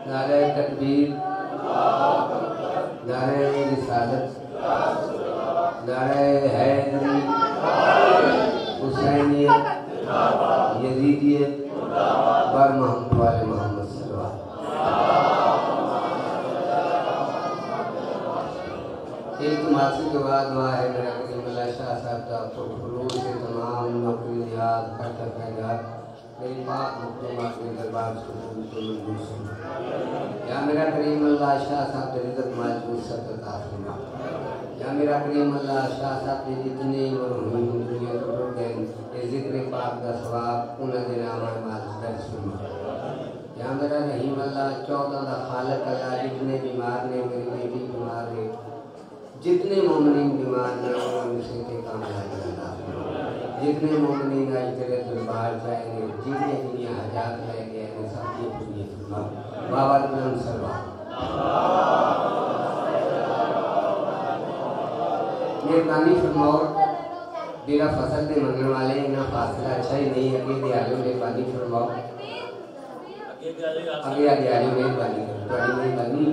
नारे तकबीर, नारे रिसालत, नारे हैदरी, हुसैनियत, यजीदियत, बर मोहम्मद वाले मोहम्मद सल्लल्लाहु। एक मासी के बाद दुआ है मेरा करीमुल्लाह शाह साहब का तो फुरूज से तमाम नौकरियात खर्चा खैरात मेरी बात मुकम्मल के दरबार से मंजूर सुना। या मेरा करीमुल्लाह शाह साहब की इज्जत माजूद सत्ता फरमा। या मेरा करीमुल्लाह शाह साहब के जितने मरहूम दुनिया को रोक गए ये जिक्र पाक का सवाब उन्हें देना हमारे माल दर्ज फरमा। या मेरा रहीम अल्लाह 14 का खालिक अल्लाह जितने बीमार ने मेरी बेटी बीमार है जितने मोमिनीन बीमार ने उनसे के काम लाएगा। जितने मोमिनीन आज तेरे दरबार जाएंगे जितने दुनिया हजात ले गए हैं सब ये पूरी फरमा। बाबा बुलंद सरवा मेहरबानी फरमाओ। मेरा फसल के मंगने वाले इन्हें फासला अच्छा ही नहीं अगे दे आलो मेहरबानी फरमाओ। आगे आगे आलो मेहरबानी करो मेहरबानी।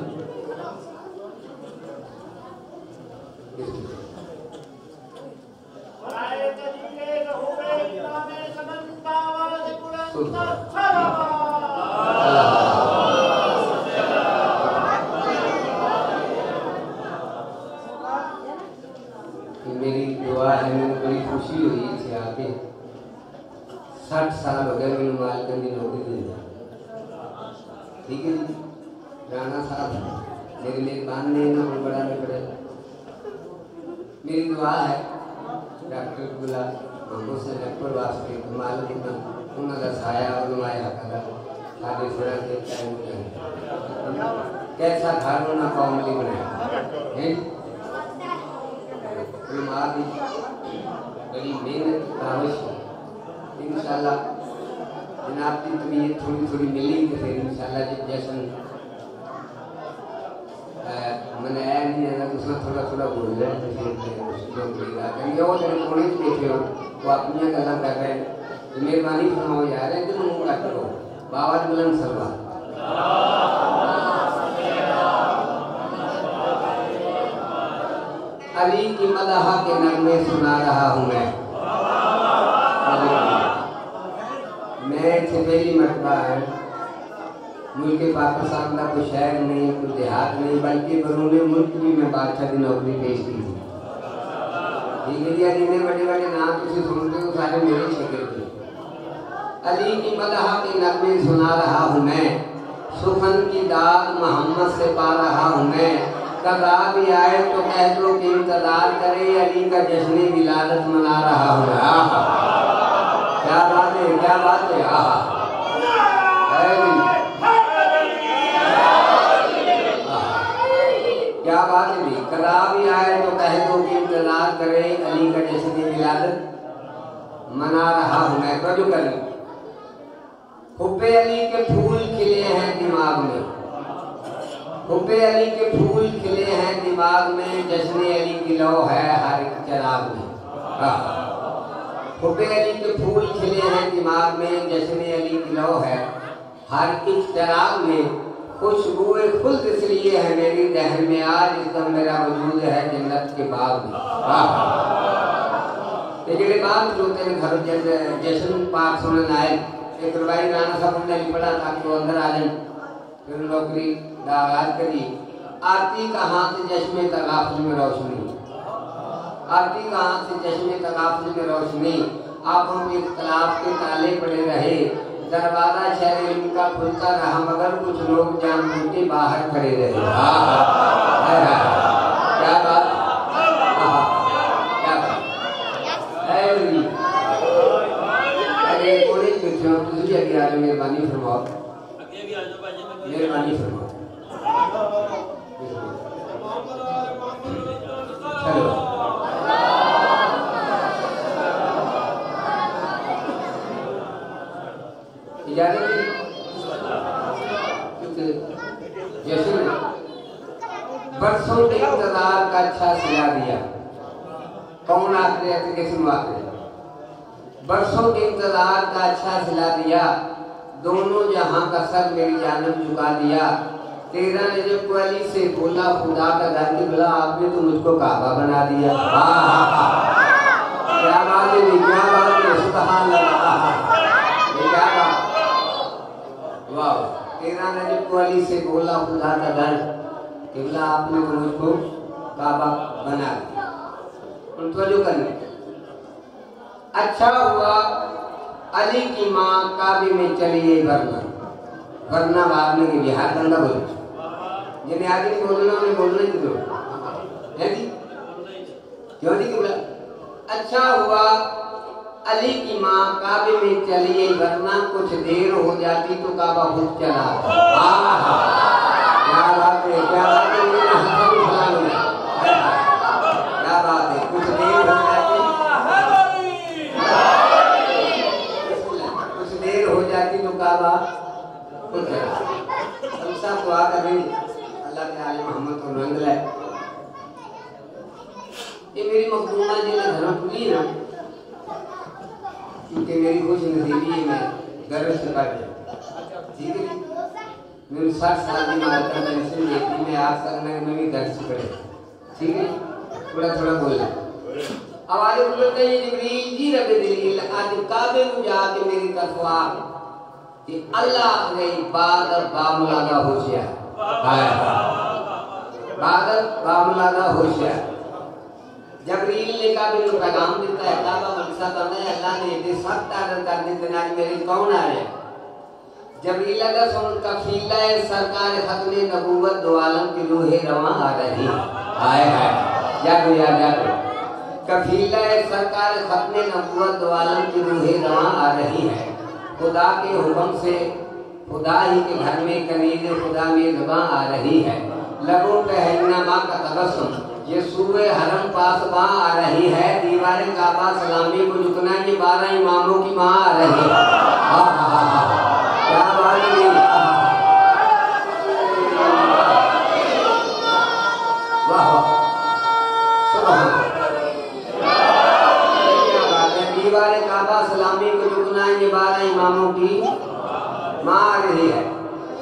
मेरी दुआ है मैंने बड़ी खुशी हुई इसे आके 60 साल हो गए मैंने मालकन की नौकरी दी। ठीक है जी राणा साहब मेरे लिए बांधने ना बड़ा नहीं पड़े। मेरी दुआ है डॉक्टर गुलाब हमको से डॉक्टर वास्ते कमाल कितना उन्होंने साया और नुमाया करा सारे सिरा के टाइम कैसा घर होना कौमली बनाया है मादी बड़ी मेहनत काविश इंशाल्लाह जनाब की तबीयत थोड़ी थोड़ी मिली तो फिर इंशाल्लाह जब जैसन मनाया नहीं है ना उसमें थोड़ा थोड़ा बोल रहे हैं तो फिर वो जब थोड़ी देखे हो वो अपनी गल्ला कर रहे हैं तो मेहरबानी फरमाओ यार है तो मुंह काट करो। बाबा बुलंद सरवा अली की मदहा के नगमे सुना रहा हूँ मैं इसे पहली मरतबा है मुल्क पाकिस्तान का कोई शहर नहीं कोई देहात नहीं बल्कि बरूने मुल्क भी मैं बादशाह की नौकरी पेश की थी। ठीक है जी जिन्हें बड़े बड़े नाम तुझे सुनते हो सारे मेरे शक्ल थे। अली की मदहा के नगमे सुना रहा हूँ मैं सुखन की दाद मोहम्मद से पा रहा हूँ मैं। कब रात भी आए तो कह दो कि इंतजार करे अली का जश्न विलादत मना रहा हूँ। क्या बात है क्या बात है। क्या बात है भी कदा भी आए तो कह दो कि इंतजार करे अली का जश्न विलादत मना रहा हूँ मैं। तो कर हुब्बे अली के फूल खिले हैं दिमाग में हुब्बे अली के फूल खिले हैं दिमाग में जश्न अली की लो है हर एक चराग में। हुब्बे अली के फूल खिले हैं दिमाग में जश्न अली की लो है हर एक चराग में। खुशबुए खुल्द इसलिए है मेरी दहन में आज इस दम मेरा वजूद है जन्नत के बाग में। लेकिन बात जो तेरे घर जश्न पाक सुनने आए एक रुबाई राणा साहब ने पढ़ा ताकि वो अंदर आ जाए फिर नौकरी दागार करी। आती कहाँ से जश्मे तगाफुल में रोशनी आती कहाँ से जश्मे तगाफुल में रोशनी। आंखों में इख्तिलाफ के ताले पड़े रहे दरवाजा शहर इल्म का खुलता रहा मगर कुछ लोग जान के बाहर खड़े रहे। क्या बात क्या बात अरे थोड़ी तुझे अभी आ जाओ मेहरबानी फरमाओ मेहरबानी फरमाओ। चलो इजाजत जैसे बरसों के इंतजार का अच्छा सिला दिया। कौन आते हैं कैसे आते बरसों के इंतजार का अच्छा सिला दिया दोनों जहां का सर मेरी जानब झुका दिया। तेरा ने जब कुली से बोला खुदा का घर निकला, आपने तो मुझको काबा बना दिया। क्या बात है, क्या बात है, सुभान अल्लाह, क्या बात, वाह। तेरा ने जब कुली से बोला खुदा का घर निकला, आपने तो मुझको काबा बना दिया। तो करने अच्छा हुआ अली की माँ काबे में चली गई वरना भागने के बिहार बंदा बोले जिन्हें आगे नहीं बोलना उन्हें बोलना ही क्यों है जी, क्यों नहीं बोला। अच्छा हुआ अली की माँ काबे में चली गई वरना कुछ देर हो जाती तो काबा खुद चला। क्या बात है, क्या बात है, क्या बात है, कुछ देर हो जाती, कुछ देर हो जाती तो काबा खुद चला। सब तो आता भी अल्लाह के आले मोहम्मद को रंग लाए। ये मेरी मखदूमा जी ने धर्म खुली ना, क्योंकि मेरी कुछ नसीबी है, मैं गर्व से बढ़ गया। ठीक है, मेरी 60 साल की माता पेंशन देती, मैं आज तक मैं भी गर्व से पड़े। ठीक है, थोड़ा थोड़ा बोलना आवाज बोलते हैं जिब्रील जी रब दिल आज काबे में जाके मेरी तकवा कि अल्लाह ने इबादत बामुलादा होशियार इबादत बामुलादा होशियार। जबरील ने काबे को पैगाम देता है काबा मकसा करना है, अल्लाह ने ये सख्त आर्डर कर दी थे आज मेरे कौन आ रहे। जबरील का सुन कफीला सरकार खत्म नबूवत दो आलम की रूह रवां आ रही हाय हाय जागो या जागो। कफीला सरकार खत्म नबूवत दो आलम की रूह रवां आ रही है। खुदा के हुक्म से खुदा ही के घर में कनीज खुदा में ज़बां आ रही है। लगों पे है नमा का तबस्सुम ये सूबे हरम पास माँ आ रही है। दीवार काबा सलामी को झुकना ये 12 इमामों की माँ आ रही है। क्या बात है, वाह वाह, सुभान दीवार काबा सलामी को झुकना ये 12 इमामों की माँ आ रही है।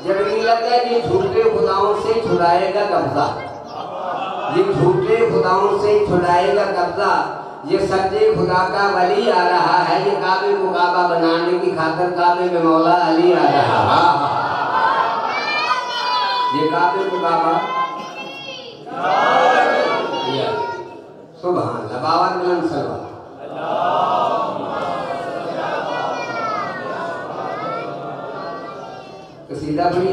जबरील लगता है ये झूठे खुदाओं से छुड़ाएगा कब्जा, ये झूठे खुदाओं से छुड़ाएगा कब्जा। ये सच्चे खुदा का वली आ रहा है। ये काबे को काबा बनाने की खातिर काबे में मौला अली आ रहा है। ये काबे को काबा सुभान अल्लाह बाबा मिलन सलवा कसीदा बनी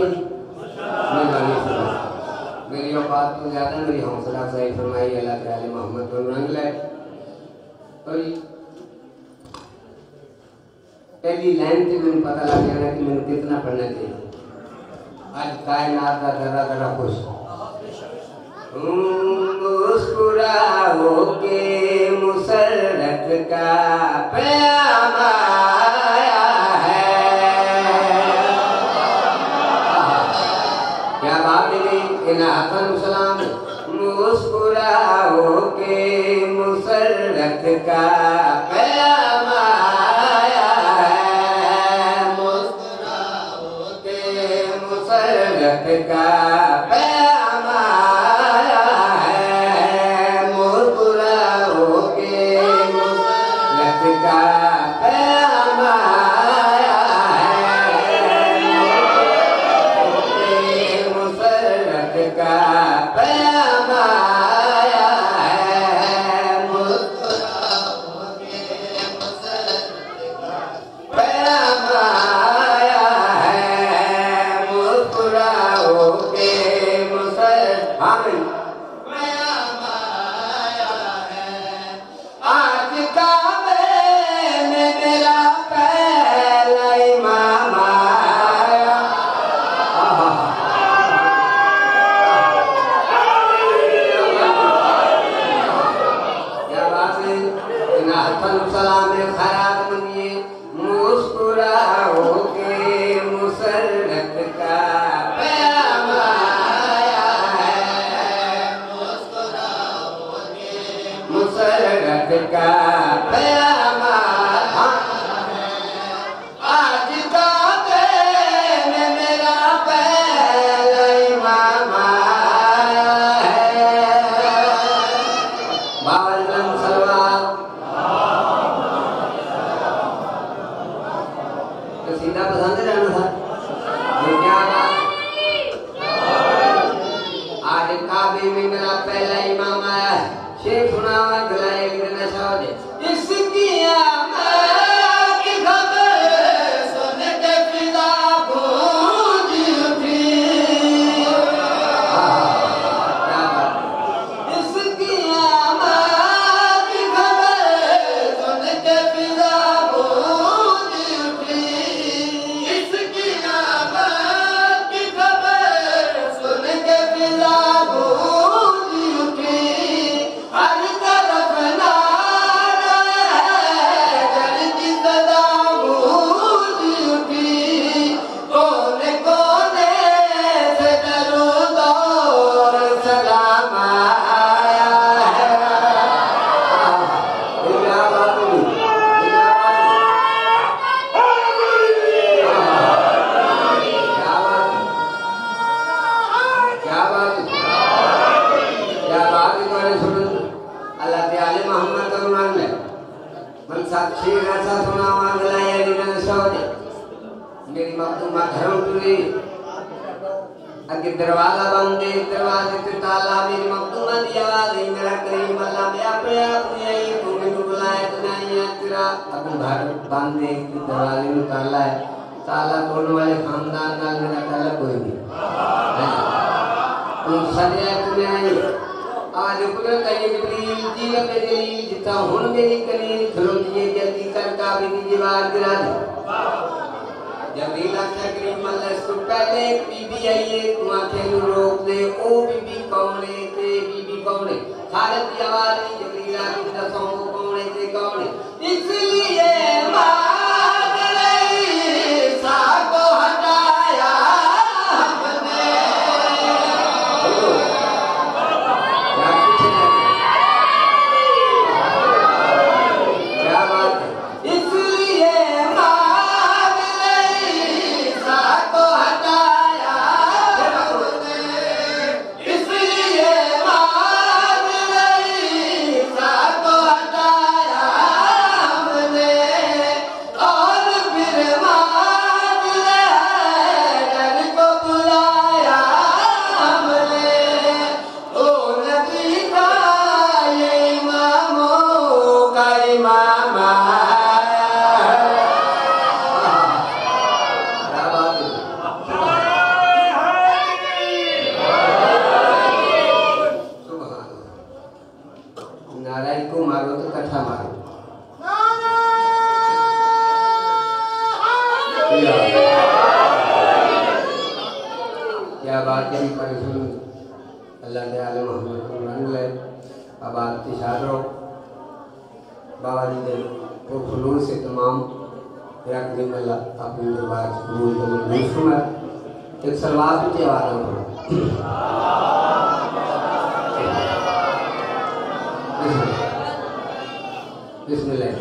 मेरी औकात तो ज्यादा, मेरी हौसला सही फरमाई अल्लाह ताला मोहम्मद को रंग लाए। तो पहली लाइन से मैंने पता लग गया कि मैंने कितना पढ़ना चाहिए। आज कायनात का जरा जरा खुश मुस्कुराओ के मुसर्रत का पैगाम आया है। क्या बात है इनातन सलाम मुस्कुराओ के मुसर्रत का पैगाम आया है। मुस्कुराओ के मुसर्रत का मुस्कुराओ के के अगे दरवाजा बंद है, दरवाजे पे ताला, मेरी मखदूमा दी आवाज है, मेरा करीम अल्लाह मैं अपने आप नहीं आई, तूने तो बुलाया तो नहीं है तेरा। अब घर बंद है, दरवाजे में ताला है, ताला तोड़ने वाले खानदान नाल मेरा ताला कोई नहीं। तुम सरिया तुम्हें आई आज कुदरत है जिब्रील जी ने जलील जितना हुन मेरी कलील खलोती है जल्दी कर काबे की दीवार गिरा दे। जबरील आख्या करीम अल्लाह इसको पहले एक बीबी आई है, तू आंखें नु रोक दे, ओ बीबी कौन है ते बीबी कौन है? खालिद की आवाज आई, जबरील आख्या दसों वो कौन है ते कौन है? इसलिए मांग रही सा को हटाया हमने। क्या बात है? इसलिए क्या बात है अल्लाह के आले मोहम्मद को रंग ले अब आपकी शादरों बाबा जी के वो फुलून से तमाम या करीम अल्लाह अपने दरबार से फुलून को मंजूर फरमा एक सलवात की आवाज़ हो बिस्मिल्लाह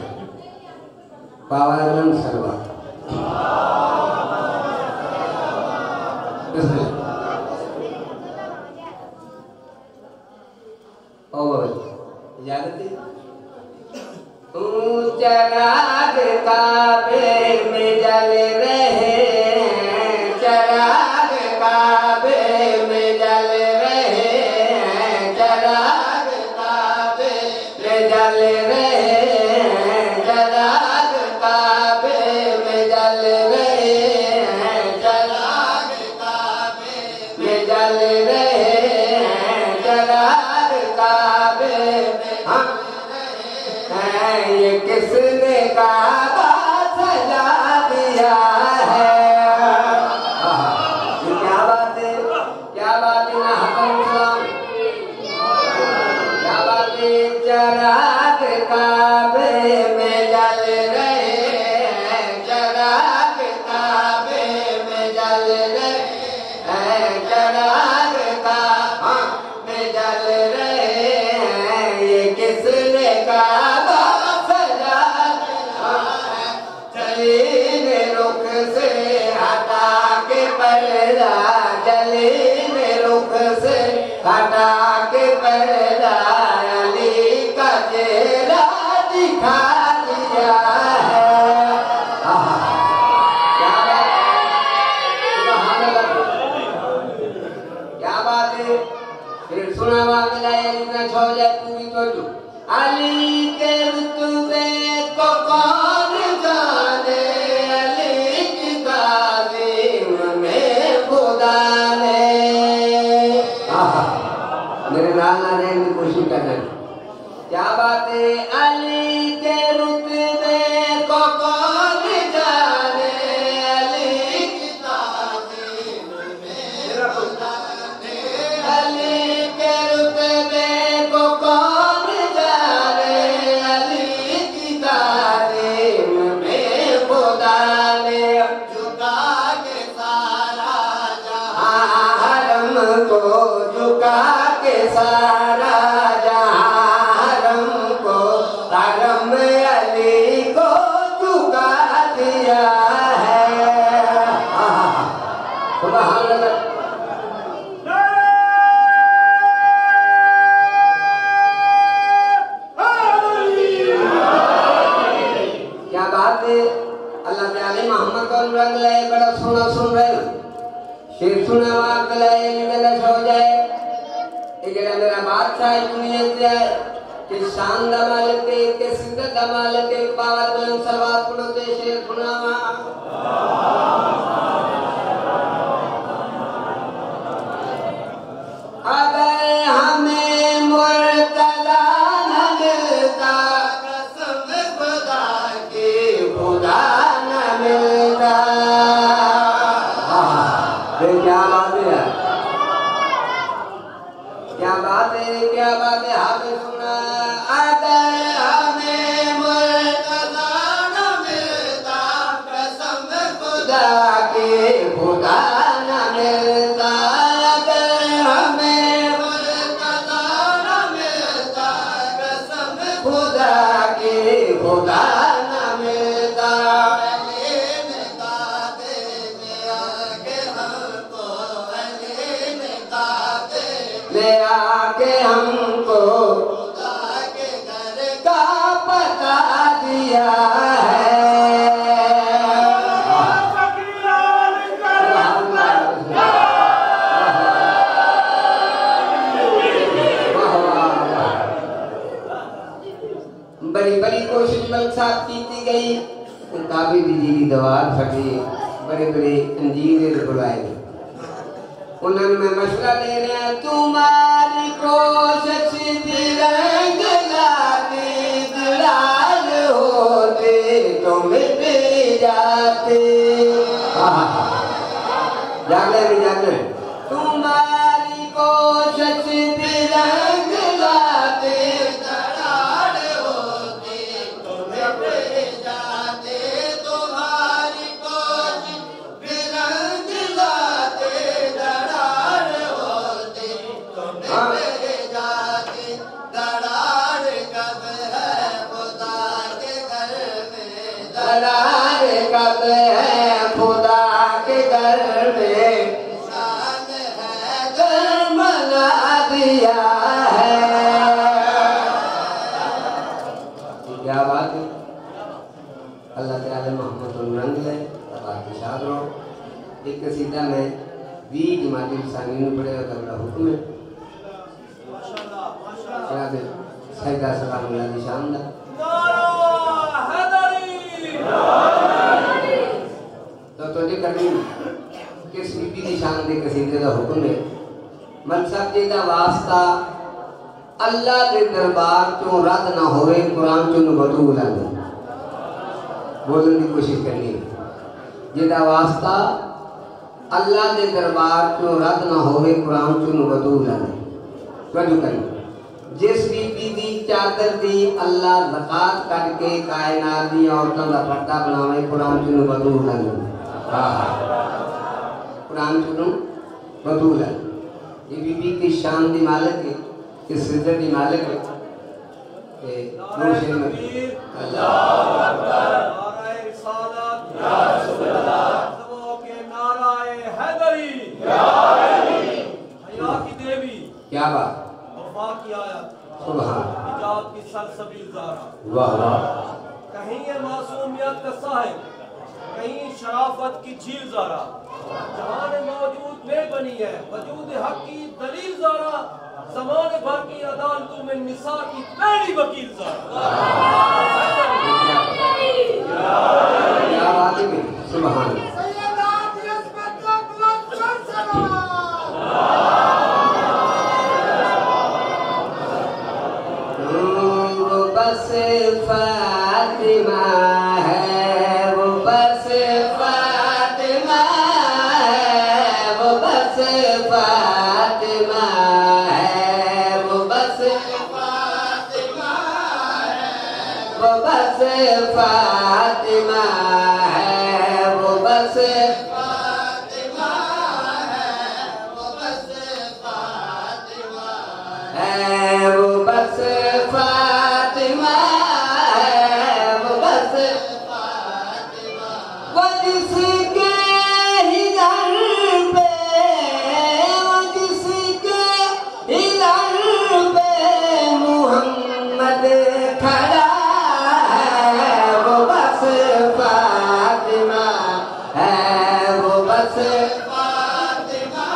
बाबा आलम सलवात चराग काबे में जल रहे, चराग काबे में जल रहे, चराग काबे में जल रहे, चराग काबे में जल रहे, चराग काबे में जल रहे, चराग काबे में ये किसने काबा सजा दिया है? ये क्या बात है? क्या बात है ना हकम क्या बात है? चराग काबे में जल रहे, चराग काबे में जल रहे, चराग काबे में जल रहे, ये किसने काबा जलील रुख से हटा के पर्दा, जलील रुख से हटा के पर्दा, अली का चेहरा दिखा दिया है। क्या बात है? फिर सुना मामला है जितना छो जाए पूरी तो अली के रुतबे को कौन जाने, अली की ताज़ीम में खुदा ने। मेरे नाल ना रहने की कोशिश करना। क्या बात है? अली के रुतबे को कौन जाने, अली की ताज़ीम में खुदा ने, अली के रुतबे को कौन जाने, अली की ताज़ीम में खुदा ने झुका के सारा जहां हरम को, झुका के सारा जहां हरम को, हरम अली को झुका दिया है। सुभान अल्लाह। क्या बात है? अल्लाह के आले मोहम्मद को रंग ले बड़ा सोना सुन रहे हो। सुनावा कलाए गलत हो जाए इकड़ा मेरा बादशाह दुनिया से कि शान दा मालिक है कि सिद्दत दा मालिक है पावर बुलंद सलवात पढ़ो ते शेर सुनावा अगर हमें मुर्तजा न मिलता कसम खुदा की खुदा न मिलता क्या बात है क्या बात है हाफिज सुना अगर हमें मुर्तजा न मिलता कसम खुदा की खुदा न मिलता अगर हमें मुर्तजा न मिलता कसम खुदा की खुदा न मिलता ले आके हमको खुदा के घर का पता दिया है बड़ी बड़ी कोशिश मलिक साहब की गई काफी बिजली दवा फटी बड़े बड़े इंजीनियर बुलाए उन्होंने मैं मशवरा दे रहा तुम्हारी कोशिश रंग लाते दलाल होते तो मिट जाते जाने तुम्हारी कोशिश रंग लाते दलाल होते तो मिट जाते तुम्हारी कोशिश रंग लाते कब है खुदा के घर में शान है घर मना दिया है क्या बात है अल्लाह ताला मोहम्मद रंग है बात शाद रहो एक कसीदा में 20 जमाती सानी में पड़ेगा तबला हुक्म है माशाल्लाह सैदा सलाम अल्लाह की शान दा तो करनी किस बीबी की शान दे कसीदे का हुक्म है मलिक साहब जी का वास्ता अल्लाह के दरबार चो रद्द ना होवे कुरान चो नबूत लाने बोलने की कोशिश करनी जिदा वास्ता अल्लाह के दरबार चो रद्द ना होवे कुरान चो नबूत लाने वजू करनी जिस बीबी की चादर दी अल्लाह ज़कात करके कायनात दी औरतों का पर्दा बनावे कुरान चो नबूत लाने कुरान चुनो बदूल है ये बीबी की शान दी मालिक है इस सिद्दत दी मालिक है के रोशे में अल्लाहु अकबर नाराए रिसालत या रसूल अल्लाह सबों के नाराए हैदरी या अली हया की देवी क्या बात वफा की आयत सुभान हिजाब की सरसबील ज़ारा वाह वाह कहीं ये मासूमियत का साहिब कहीं शराफत की झील ज़ारा जहान मौजूद में बनी है वजूद हक की दलील ज़ारा ज़माने भर की अदालतों में निसा की पहली वकील ज़ारा क्या बात है सुभान वो बस फातिमा फातिमा है वो बस फातिमा है वो बस फातिमा है वो बस फातिमा है वो बस फातिमा वो जिसके ही दर पे वो जिसके ही दर पे मोहम्मद खड़ा फातिमा है वो बस फातिमा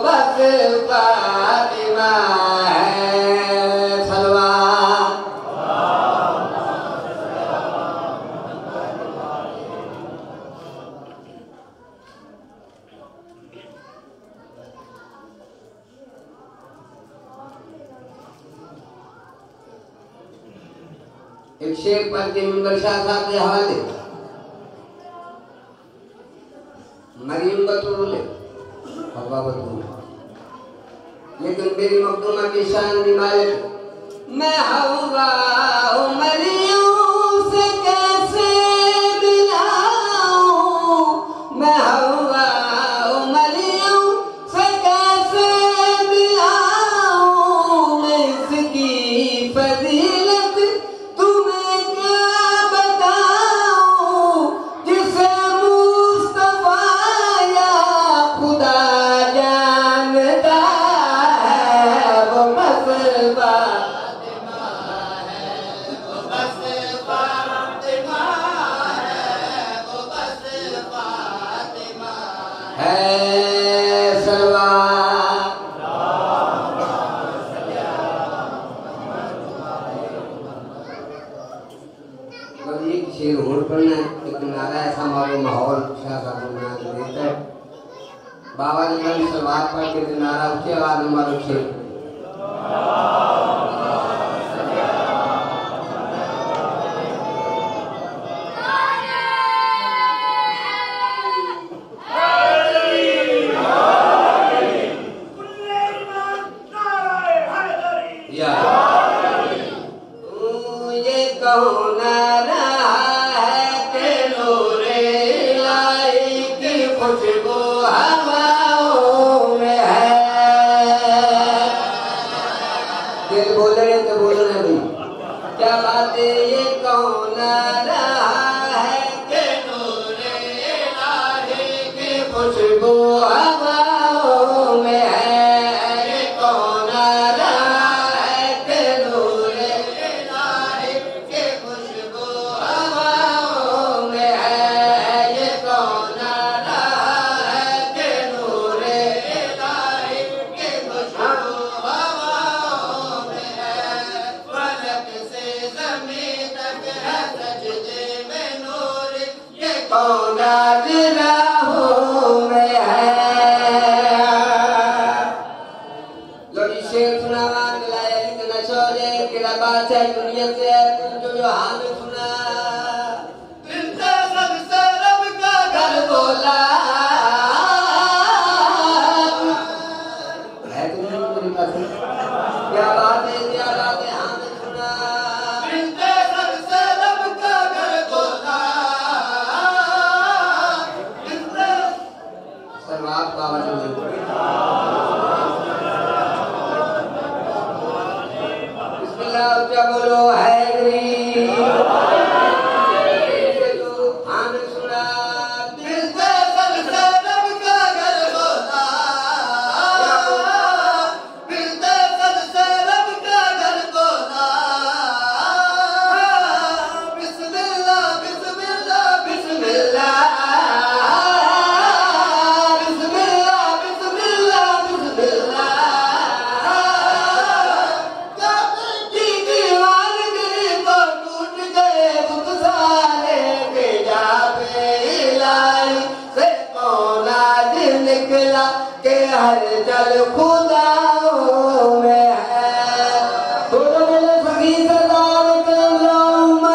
बस फातिमा है सलवार। एक शेख पढ़ते मिंबर शाह साहब के हवाले मरीम बतूल हवा बतूल, लेकिन मेरी मखदूमा की शान भी मालिक। मैं हवा मरियम से कैसे दिलाऊं, मैं हवा मरियम से कैसे दिलाऊं, मैं इसकी फजीलत तुम्हें क्या बताऊं, जिसे मुस्तफा या खुदा जानता है, वो बस फातिमा है, वो बस फातिमा है, वो बस फातिमा है सलवार। एक शेर और पढ़ना है, एक नारा ऐसा मालूम माहौल शाह साहब बना के देता है। बाबा ने कल सलवार पढ़ के नारा उसके आवाज में मालूम शेर या ये कहो नारा है कि नूरे लाई की खुशबू हवाओं में है। दिल बोल रहे तो बोलो ना भाई, क्या बात है। ये कहो नारा है कि नूरे लाई की खुशबू हवाओं में है। ये कहो नारा है कि नूरे लाई की खुशबू हवाओं में है। ये कहो नारा है कि नूरे लाई की खुशबू हवाओं में है। फलक से ज़मीं तक है सजदे में नूर, ये कौन राहों में है। लो जी शेर सुनावा दिलाया इतना छोड़े कि बात है दुनिया से जो हाल सुना। दिल से सबसे रब का घर बोला है तुम्हें मेरी पास क्या बात है, क्या बात है हाल सुना। दिल से सबसे रब का घर बोला, दिल से सर्वात बाबा जी बिस्मिल्लाह क्या बोलो हैदरी हाल सुना। दिल से सबसे रब का घर बोला, दिल से सबसे रब का घर बोला। बिस्मिल्लाह बिस्मिल्लाह बिस्मिल्लाह बिस्मिल्लाह बिस्मिल्लाह बिस्मिल्लाह। काबे की दीवारगिरी तो टूट गए बुत सारे, भेजा पे इलाही से कौन आज निकला के हर जल खुदाओं में है। बोलो बोलो सभी सरदार के अल्लाहुम्मा।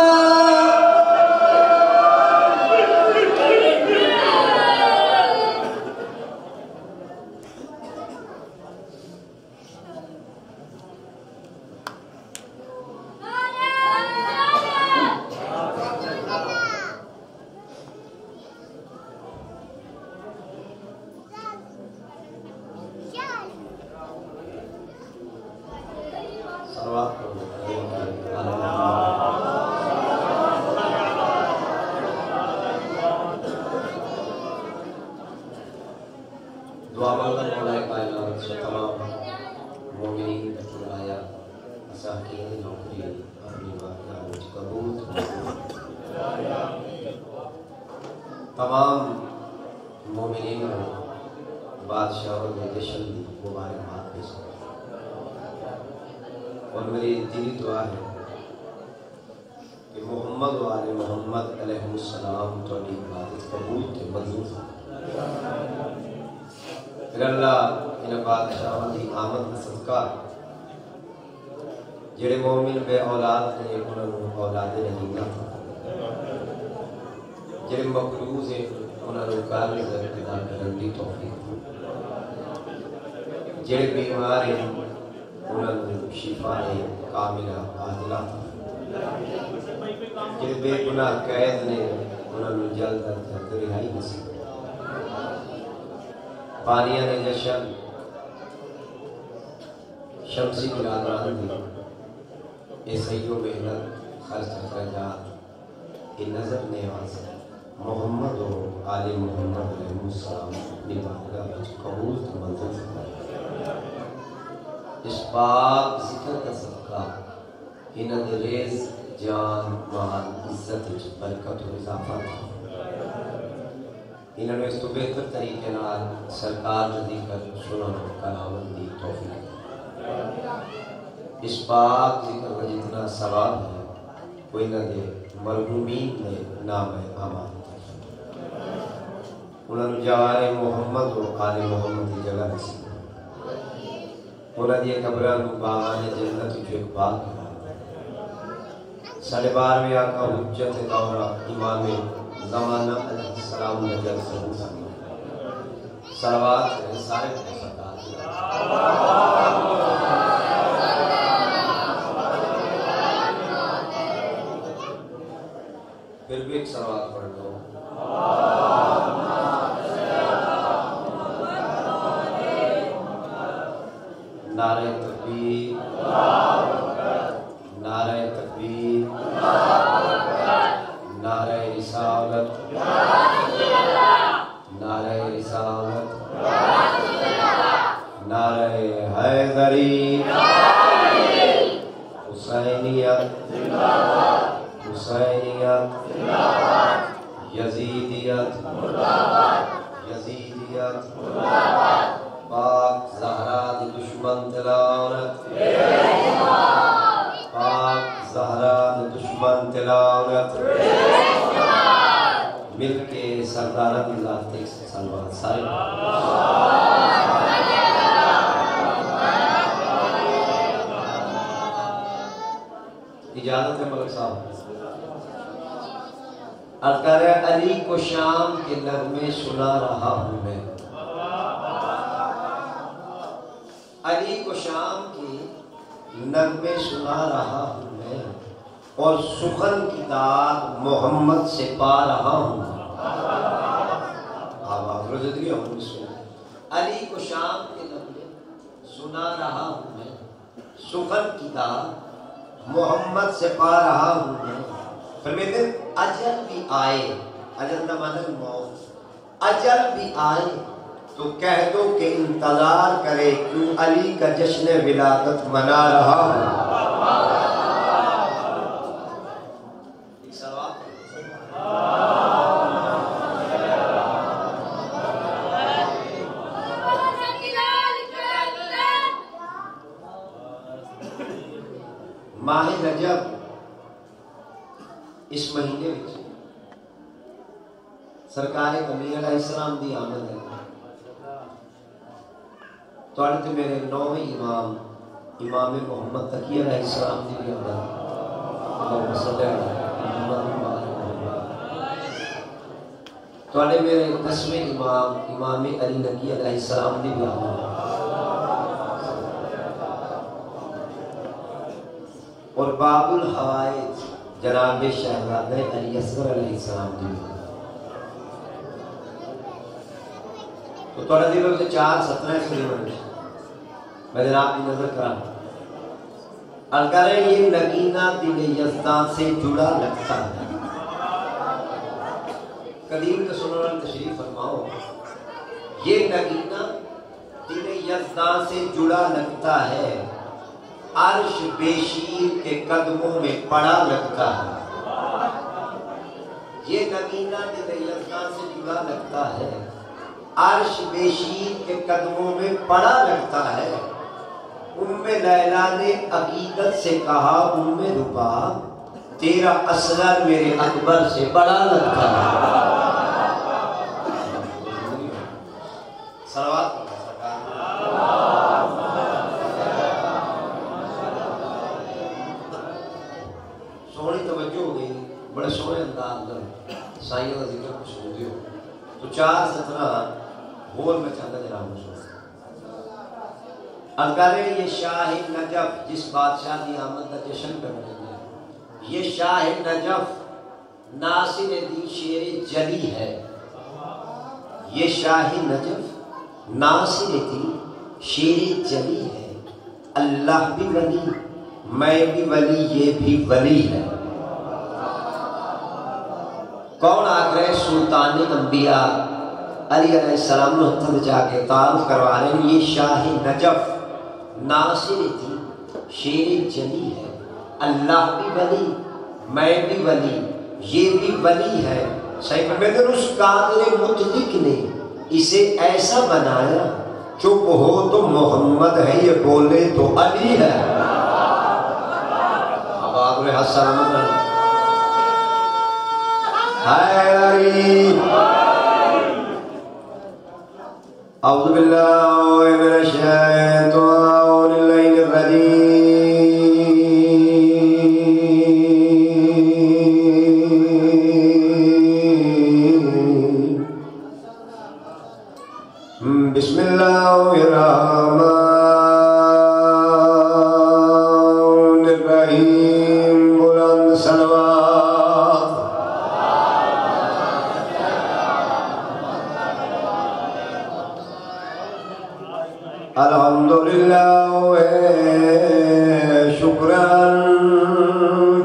दुआ मांगकर मौलाए कायनात से तमाम मोमिनीन तक आया असाकी नौकरी अपनी वाक़या मुझ कबूल। तमाम मोमिनीन बादशाह ने जश्न दी मुबारकबाद पेश कर। और मेरी दिली दुआ है कि मोहम्मद वाले मोहम्मद अलैहिस्सलाम तोड़ी इबादत कबूल ते मंजूर हो। फिर अल्लाह इन बादशाहों की आमद का सदका जेड़े मोमिन बे औलाद ने उन्होंने औलाद नहीं ना जेड़े मकरूज हैं उन्होंने काबिल इब्तिदा करने की तौफीक जेड़े बीमार हैं उन्होंने शिफा ने कामिला आदिला जेड़े बेगुनाह कैद ने उन्होंने जल्द अज रिहाई नसीब पानिया ने जशन शमसी बिरादरान दी ये सहीओ मेहनत खर्च खराजात ये नजर नेवाज मोहम्मद और आले मोहम्मद अलैहिस्सलाम अपनी बारगाह में कबूल तो मंजूर फरमाए। इस पाक जिक्र का सदका इन्हां दे रेज़ जान माल इज्जत विच बरकत और इजाफा था। इन्होंने इस तो बेहतर तरीके नाल सरकार नदी कर सुनन करावन दी तौफीक। इस पाक जिक्र का जितना सवाब है वो इन्हां दे मरहूमीन ने नाम है आमान उन्होंने जवारे मोहम्मद और आले मोहम्मद की जगह नसीब उन्होंने कब्रां नूं बागान जन्नत विच एक बाग साढ़े 12वें आका हुज्जत दौरा इमाम ज़माना अलैहिस्सलाम नजर से सलावत सारे सरकार फिर भी एक सलावत पढ़ लो। नारे तकबीर नारे तकबीर नारे रिसालत नारे रिसालत नारे हैदरी हुसैनियत हुसैनियत यजीदियत यजीदियत पाक ज़हरा दी दुश्मन तिलावत पाक ज़हरा दी दुश्मन तिलावत मिलके सरदारा दी ज़ात एक सलवात सारे इजाजत है मलिक साहब। अज़कर अली को शाम के नगमे सुना रहा हूँ मैं अली को शाम के नगमे सुना रहा हूँ मैं और सुखन की दाद मोहम्मद से पा रहा हूँ। अली को शाम के नगमे सुना रहा हूँ मैं सुखन की दाद मोहम्मद से पा रहा हूँ मैं। फरमाते अजल भी आए अजल का मतलब मौत अजल भी आए तो कह दो कि इंतजार करे क्यों अली का जश्न विलादत मना रहा हूँ। माह रजब इस महीने में सरकार कमीर अलैहिस्सलाम दी आमद है तो मेरे 9वें इमाम इमाम मोहम्मद तकी अलैहिस्सलाम दी भी आमद तो मेरे 10वें इमाम इमाम अली नकी अलैहिस्सलाम दी भी आमद और बाबुल हवाइज जनाब शहजादे अली असगर अलैहिस्सलाम दी तो थोड़ा दिनों से 4-17 मैं जनाब की नजर करा अगर ये नगीना दिल यज़दान से जुड़ा लगता है कदीम के सुनने तशरीफ फरमाओ ये नगीना दिल यज़दान से जुड़ा लगता है अर्श बेशीर के कदमों में पड़ा लगता है। ये नगीना दिल यज़दान से जुड़ा लगता है अर्श बेशीर के कदमों में बड़ा लगता है। उम्मे लैला ने अकीदत से कहा, उम्मे रुबा तेरा असगर मेरे अकबर से बड़ा लगता है। सलावत सोहनी तवज्जो हो गई, बड़े सोहने अंदाज साइयों का जिक्र कुछ हो गया तो चार सतना होल में चंदा जरा अगर ये शाह नजफ जिस बादशाह की आमद का जश्न कर रहे हैं, ये शाह नजफ नासिर दी शेर जली है। ये शाह नजफ नासिर दी शेर जली है। अल्लाह भी वली, मैं भी वली, ये भी वली है। कौन आख रहे? सुल्तान अंबिया अली अलैहिस्सलाम तक जाके तारुफ करवा रहे हैं। ये शाह नजफ नासिर थी शेर जली है। अल्लाह भी वली, मैं भी वली, ये भी वली है। सही पर उस कादिर मुतलिक ने इसे ऐसा बनाया, चुप हो तो मोहम्मद है, ये बोले तो अली है। अब आपने हसन औज़ु बिल्लाहि मिनश शैतानिर रजीम। बिस्मिल्लाहिर रहमानिर रहीम। बुलंद सलवात। अल्हम्दुलिल्लाह शुक्रन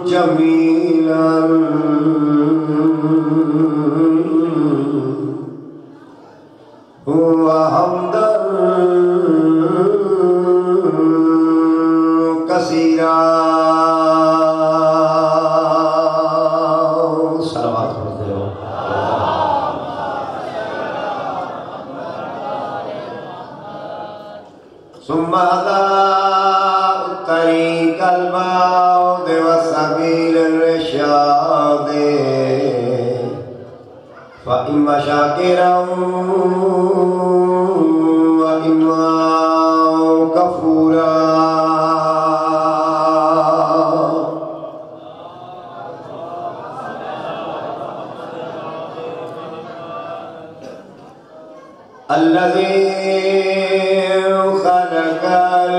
जमीलन व हम्दन कसीरा। सलावत पढ़ते हो। सुम्मा तरीक़ल बौद व सबीलिर रिशाद व इम्मा शाकिरन व इम्मा कफूरा। अल्लज़ी खलक़ल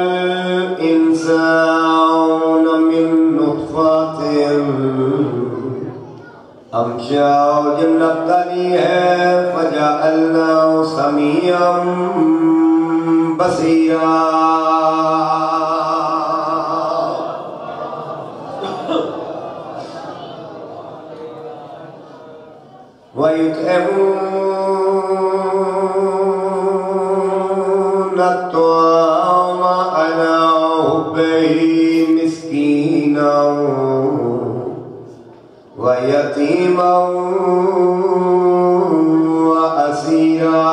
इंसान मिन नुत्फ़तिन अमशाज नब्तली है फजअल्नाहु समीअन बसीरा। व युत्इमून अत्ताम अला हुब्बिही मिस्कीनन व यतीमन व असीरा।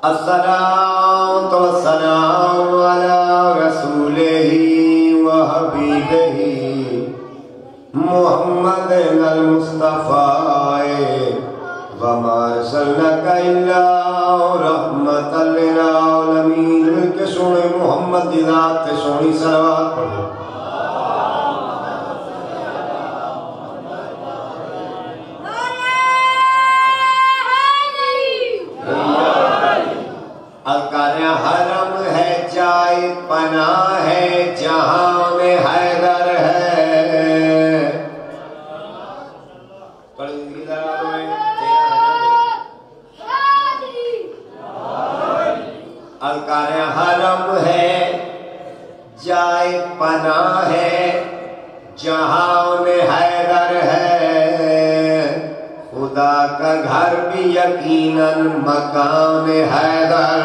अस्सलातु वस्सलामु अला रसूलिही व हबीबिही मुहम्मदिल मुस्तफा व मा अरसलनाका इल्ला रहमतल लिल आलमीन। के सोने मोहम्मद दी जात ते सोनी सलावत पढ़ो। अलकारिया हरम है जाए पना है जहां में हैदर है। अलकारिया हरम है जाए पना है जहां में हैदर है। खुदा का घर भी यकीनन मकाम हैदर।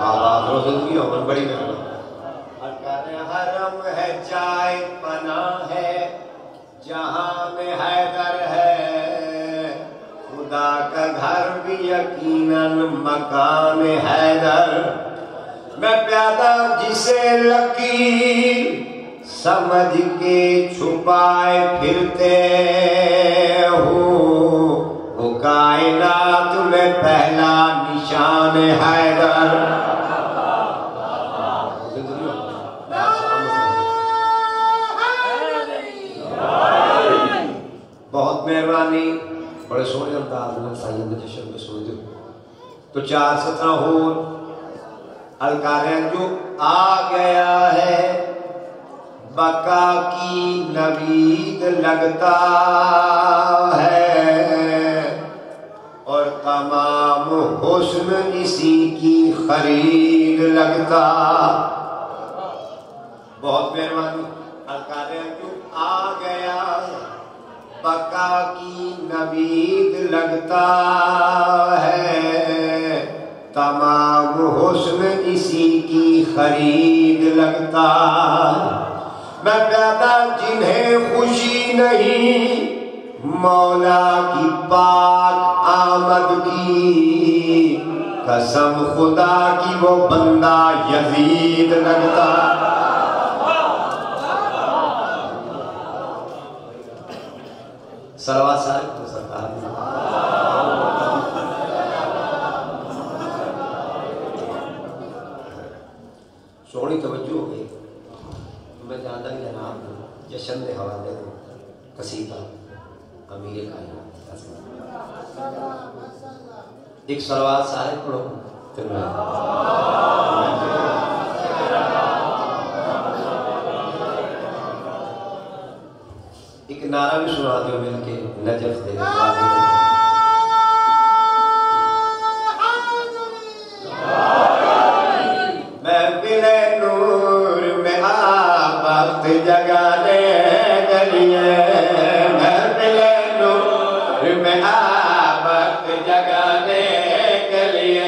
आवाज़ रोज़ की बड़ी यकीनन मकान हैदर, मैं प्यादा जिसे लकीर समझ के छुपाए फिरते हूँ, वो कायनात में पहला निशान हैदर। बहुत मेहरबानी, बड़े सोहने अंदाज में साईं ने जश्न में सुन दो। तो 4:17 हो अलकारे जो आ गया है, बका की नवीद लगता है, और तमाम हुस्न इसी की खरीद लगता। बहुत मेहरबानी, अलकारे जो आ गया है, बका की नवीद लगता है, तमाम हुस्न इसी की खरीद लगता। मैं प्यादा जिन्हें खुशी नहीं मौला की पाक आमद की, कसम खुदा की वो बंदा यजीद लगता। सलवात सारे तो सरकार सोनी तवज्जो हो गई। मैं जानता कि जनाब जश्न के हवाले दो कसीदा अमीर कायनात, एक सलवात सारे पढ़ो। एक नारा भी सुना दो मिलके नजफ दे। महफिले नूर में आ वक्त जगाने के लिए, महफिले नूर में आ वक्त जगाने के लिए,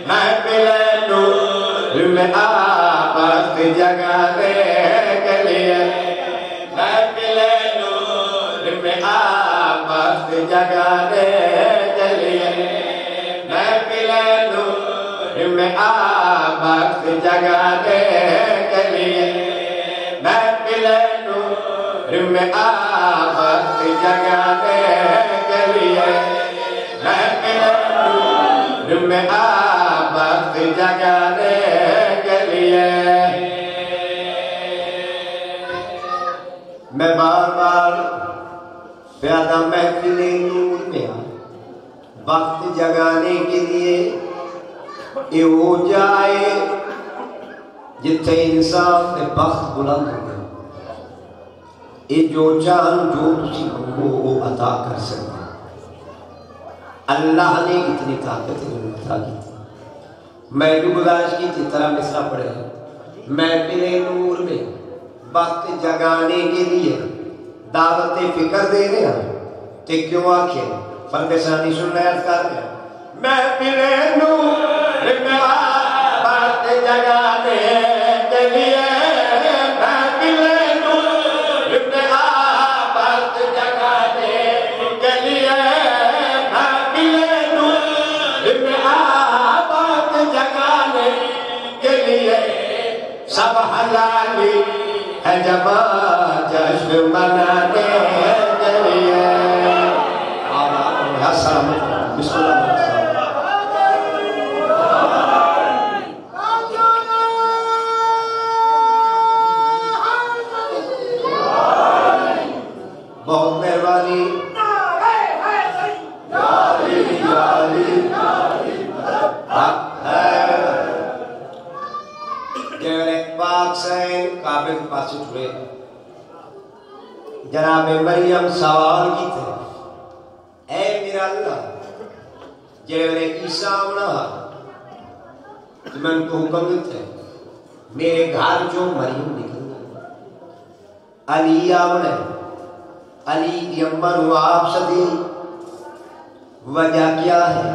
महफिले नूर में आ वक्त जगाने के लिए, महफिले नूर में आ वक्त जगाने के लिए, महफिले नूर में आ वक्त जगाने के लिए, महफिले नूर में आ वक्त जगाने के लिए, महफिले नूर में आ वक्त जगाने के लिए। मैं बार बार प्यादा महफिले नूर में वक्त जगाने के लिए ये हो जाए जिथे इंसान के बख्त बुलंद हो गए, ये जो चाहन जो तुसी मंगो वो अता कर सकते। अल्लाह ने इतनी ताकत अता की। मैं भी गुजारिश की थी तरह मिसरा पढ़े, महफिले नूर में वक्त जगाने के लिए दावत फिक्र दे रहे हैं ते क्यों आखे फरदेसानी सुनना कर रहे हैं। महफिले नूर में वक्त जगाने के लिए, महफिले नूर में वक्त जगाने के लिए, महफिले नूर में वक्त जगाने के लिए, सब हलाली है जमा जश्न मनाने के लिए। बिस्मिल्लाह। बहुत मेहरबानी, पाक से काबे के पास उठे जनाब मरियम सवाल की थे, ऐ मेरा अल्लाह जेरे ईसा आना तो मैं उनको हुक्म देते मेरे घर जो मरियम निकलना, अली आमने अली की अम्मा आप सदी वजह क्या है?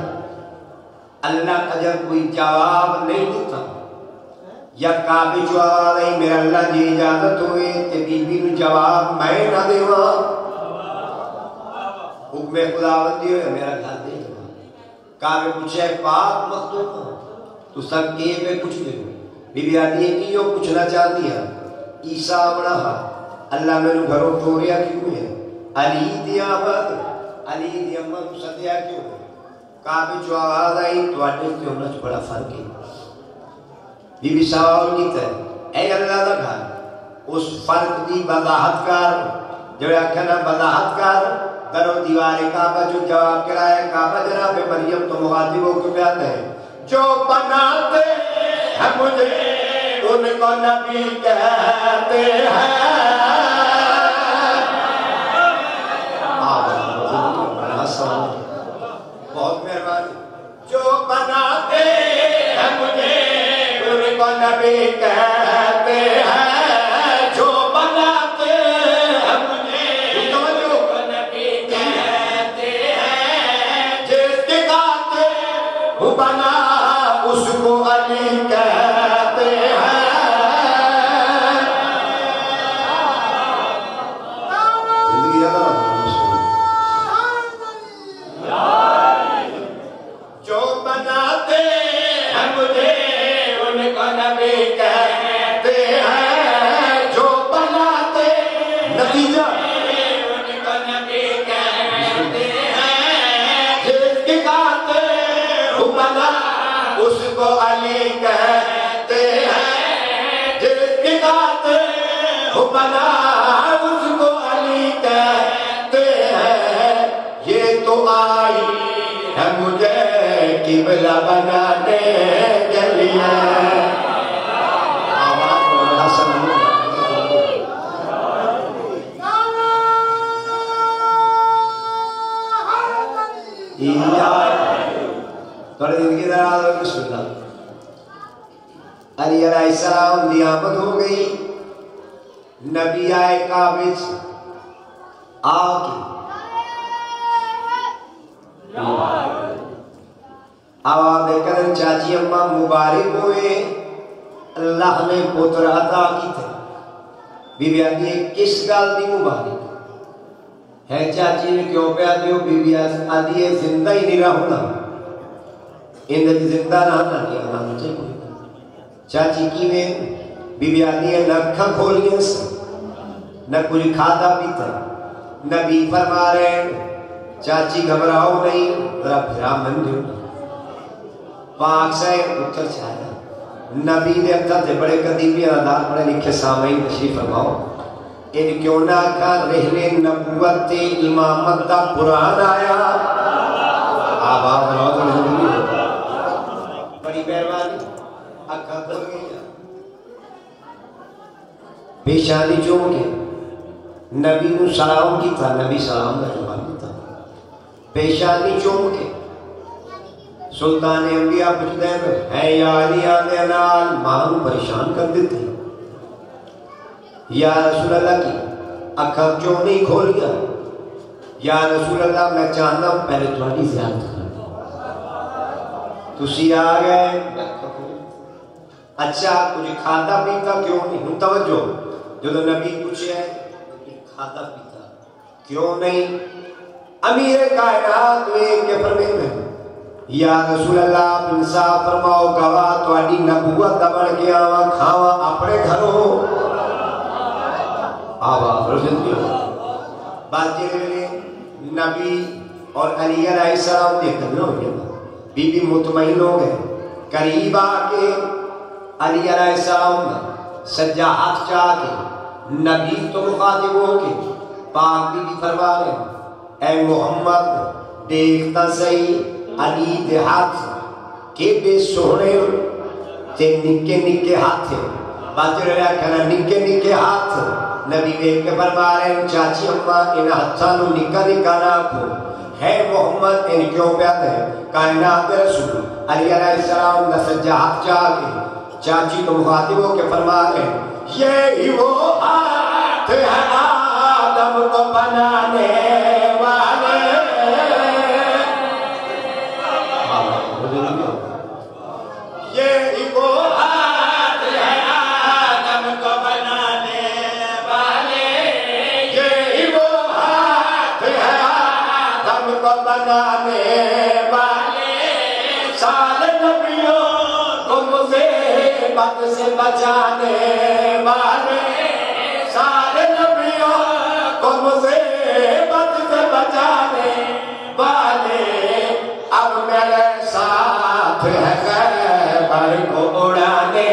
अल्लाह का जब कोई जवाब नहीं देता या काबे जो आ रही मेरा अल्लाह जी इजाजत हुए ते बीबी नु जवाब मैं ना देवा, हुक्म खुदावंदी हो मेरा घर दे काबे पूछे पाक मखलूक तू संके पे कुछ दे बीबी आदि की यो पूछना चाहती है ईसा बड़ा अल्लाह मैंने घरों तोड़िया क्यों है अली दिया बात अली दी अम्मा को सदिया क्यों काबे जो आवाज आई तो आटे के होना बड़ा फर्क है बीबी सवाल की तरह ऐ अल्लाह दा घर उस फर्क दी वजाहत कर जो आखना वजाहत कर दरो दीवार काबा जो जवाब कराया काबा जनाब मरियम तो मुखातिबों को बयान है जो बनाते हैं मुझे उनको नबी कहते हैं बहुत मेहरबानी जो बनाते हैं मुझे उनको नबी कहते हैं जो बनाते हैं मुझे उनको नबी कहते हैं जिसके गाते वो बना उसको अली कहते हैं जो बनाते हैं मुझे उनको नबी कहते हैं जो बनाते नतीजा उनको नबी कहते हैं जिसके गाते वो बना उसको अली कहते हैं जिसके गाते वो बना उसको अली कहते हैं ये तो आई है मुझे किबला बनाने के लिए थोड़ी जिंदगी दराज हो बिस्मिल्लाह अली अलैहिस्सलाम की आमद हो गई नबी आए काबे आके आवाज़ देकर चाची अम्मा मुबारक हुए अल्लाह ने पुत्र अता की थे बीबी आदि किस गल की मुबारक है चाची ने क्यों पे आदि बीबी आदि जिंदा ही नहीं रहना इन जिंदा रहना क्या होना चाहिए चाची की में बीबी आदि ने अखा खोलियां न कुछ खादा पीता नबी फरमा रहे चाची घबराओ नहीं जरा फिरा मन दो पाक से उत्तर छाया नबी दे अंदर से बड़े कदीमी अदार पढ़े लिखे सामईन तशरीफ फरमाओ इन क्यों ना का रहने नबुवत ते इमामत दा कुरान आया आवाज बड़ी मेहरबानी अखा खोल गई पेशानी चूम के नबी नु सलाम की था नबी सलाम का जवाब दिता पेशानी चूम के सुल्तान अंबिया पुछदे है या अली आने नाल मां परेशान कर देते या रसूल अल्लाह की अखा क्यों नहीं खोल गया या रसूल अल्लाह मैं चाहता हूं पहले तुम्हारी ज़ियारत कर तुसी आ गए अच्छा कुछ खाता पीता क्यों नहीं तवज्जो जो तो नबी पूछे खाता पीता क्यों नहीं अमीर कायनात के फरमाते हैं या रसूल अल्लाह इंसाफ फरमाओ गवाह तुम्हारी नबूवत दा बन के आवा खावा अपने घरों आवा रोज़िंदगी बात ये नबी और अली अलैहिस्सलाम देख लो बीबी मुतमईन हो गए करीब आके अली अलैहिस्सलाम सज्जा हाथ चाह के नबी तो मुखातिब हो के पाक बीबी फरमा रहे ऐ मोहम्मद देखता सही अली दे हाथ के बे सोहने ते निके निके हाथ बाज रहा कहना निके निके हाथ नबी देख के फरमा रहे चाची अम्मा इन हाथों नु निका निका रखो है मोहम्मद इन क्यों प्यार है कायनात रसूल अली अलैहिस्सलाम ने सज्जा हाथ चाह के चाची को मुखातिब हो के फरमा रहे ये ही वो हाथ है आदम को बनाने वाले ये ही वो हाथ है आदम को बनाने वाले ये ही वो हाथ है आदम को बनाने वाले बद से बचाने वाले सारे नबियों को मुसीबत से बचाने वाले अब मेरे साथ है खैबर को उड़ाने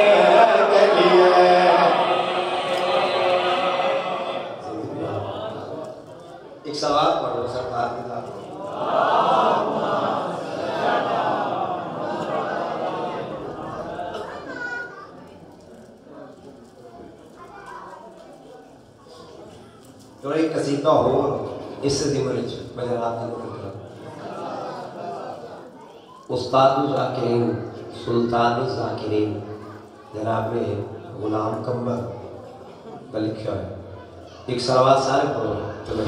के लिए। एक सवाल पढ़ो सरकार के साथ। तो एक कसीदा हो इससे दिमरिच बजरात की उस्ताद ज़ाकिरीन सुल्तान ज़ाकिरीन जनाब गुलाम कम्बर का लिखा है। एक सवाल सारे पढ़ो चलो।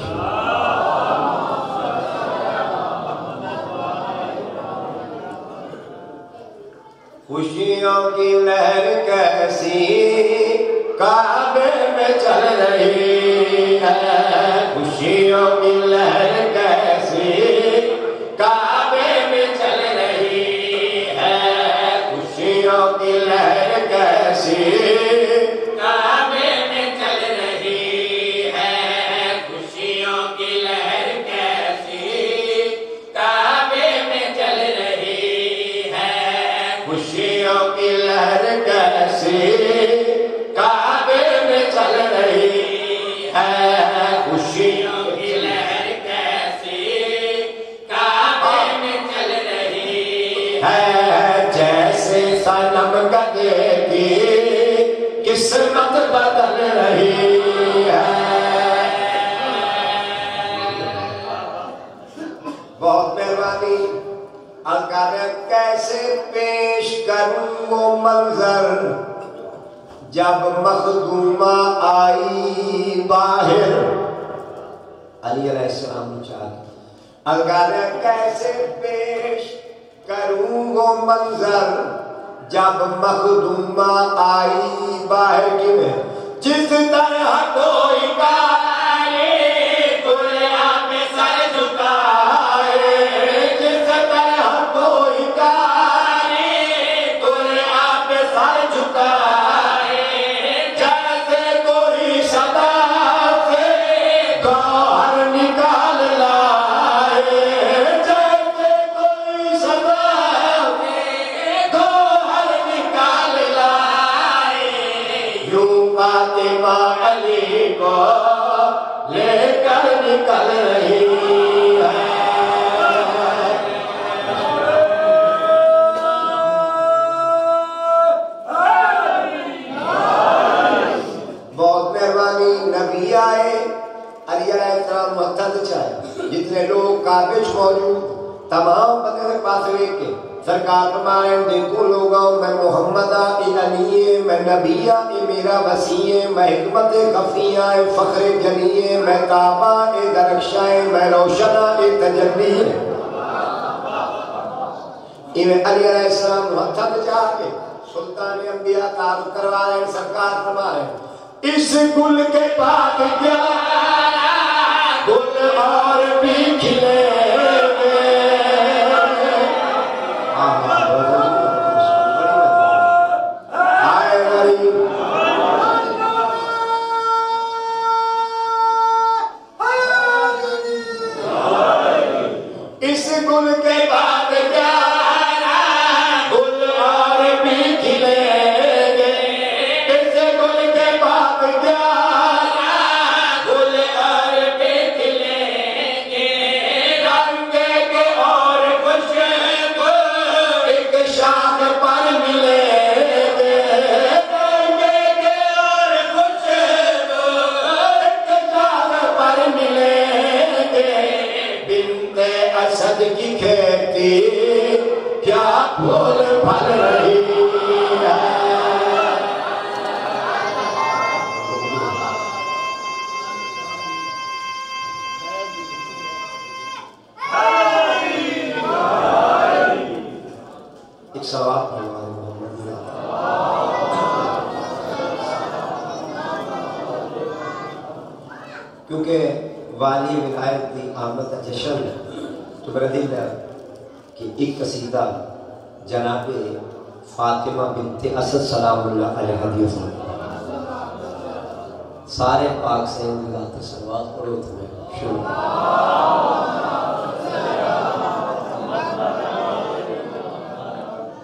खुशियों की लहर कैसी काबे में चल रही है, खुशियों की लहर कैसी काबे में चल रही है, खुशियों की लहर कैसी काबे में चल रही है, खुशियों की लहर कैसी काबे में चल रही है, खुशियों की लहर कैसी काबे में चल रही है, खुशियों की लहर कैसी काबे में चल रही है, जैसे सनम गदे की किस्मत बदल रही है। बहुत मेहरबानी। अगर कैसे पेश करूं वो मंजर जब मखदूमा आई बाहर। अली अलैहिस्सलाम चाह अगर कैसे पेश करूं वो मंजर जब मखदूमा आई बाहर की जिस तरह कोई गाए दुनिया में सर झुकाए, जिस तरह कोई गाए दुनिया में सर झुकाए, जैसे कोई सदा से गौहर निकाल लाए, जैसे कोई सदा से गौहर निकाल लाए, यूं फातिमा अली को लेकर निकल रही है। बहुत मेहरबानी। नबी आए, अली अलैहिस्सलाम मदद चाहे, जितने लोग काबिज मौजूद तमाम बंदे पास लेके सरकार फरमाए देखो लोगों मैं मोहम्मद अली मैं नबिया ए मेरा वसीए मैं हिकमत खफिया ए फख्र जलिए मैं काबा ए दरक्षा मैं रोशना ए तजल्ली। इन्हें अली अलैहिस्सलाम मत्था बचा के सुल्तान अंबिया तारुफ करवा रहे सरकार फरमा रहे इस गुल के बाद क्या गुल और भी खिले। इस गुल के बाद प्यारा गुल और भी खिलेंगे, इस गुल के बाद प्यारा गुल और भी खिलेंगे, रंगेंगे और खुशबू एक शाख पर मिलेंगे, रंगेंगे और खुशबू एक शाख पर मिलेंगे। बिन्ते असद की खेती क्या फूल फल रही है। एक सवाल क्योंकि वाली विलायत की आमद का जश्न तो मेरा दिल है कि एक कसीदा जनाब फातिमा बिन्ते असद सलामुल्लाह अलैहा हदीया। सारे पाक से तो सलवात पढ़ो तुम्हें शुरू।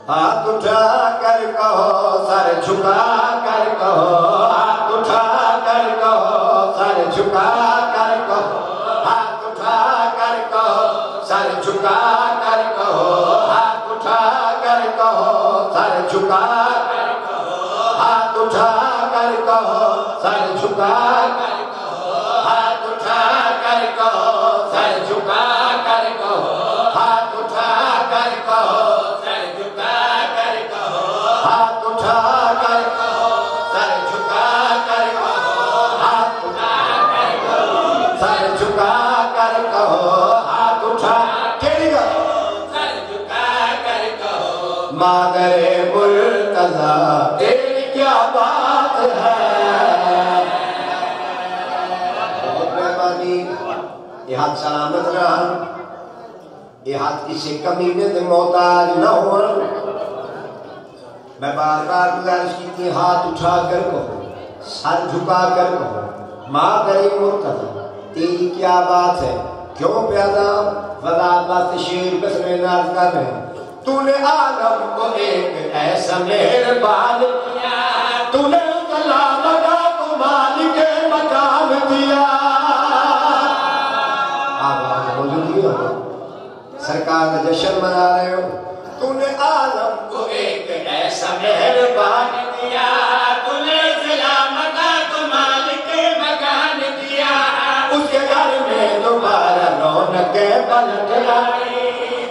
हाथ उठा कर कहो, सर झुका कर कहो, हाथ उठा कर कहो, सर झुका कर कहो, हाथ उठा कर कहो, सर झुका कर कहो, हाथ उठा कर कहो, सर झुका कर कहो, हाथ उठा कर कहो, सर झुका कर कहो, हाथ उठा कर कहो, सर झुका कर कहो, हाथ उठा कर कहो, सर झुका कर कहो, हाथ उठा कर कहो, सर झुका कर कहो, हाथ उठा कर कहो, सर झुका कर कहो, हाथ उठा केड़ी गा सर झुका कर कहो। मादरे मुर्तज़ा तेरी क्या बात है। बहुत मेहरबानी। ये हाथ सलामत रहा, ये हाथ किसी कमीने से मोहताज न हो। मैं बार बार गुजारिश की थी, हाथ उठा कर कहो, सर झुका कर कहो, माँ करे मुर्तज़ा तेरी क्या बात है। क्यों प्यादा वदात शेर कसमे नाज कर रहे, तूने आलम को एक ऐसा मेहरबान दिया, तूने कलाम को मालिक मकाम दिया। सरकार का जश्न मना रहे हो। तूने आलम को एक ऐसा मेहरबान दिया, तूने सलाम को मालिक मकान दिया। उसके घर में दोबारा रौनक पलट आई,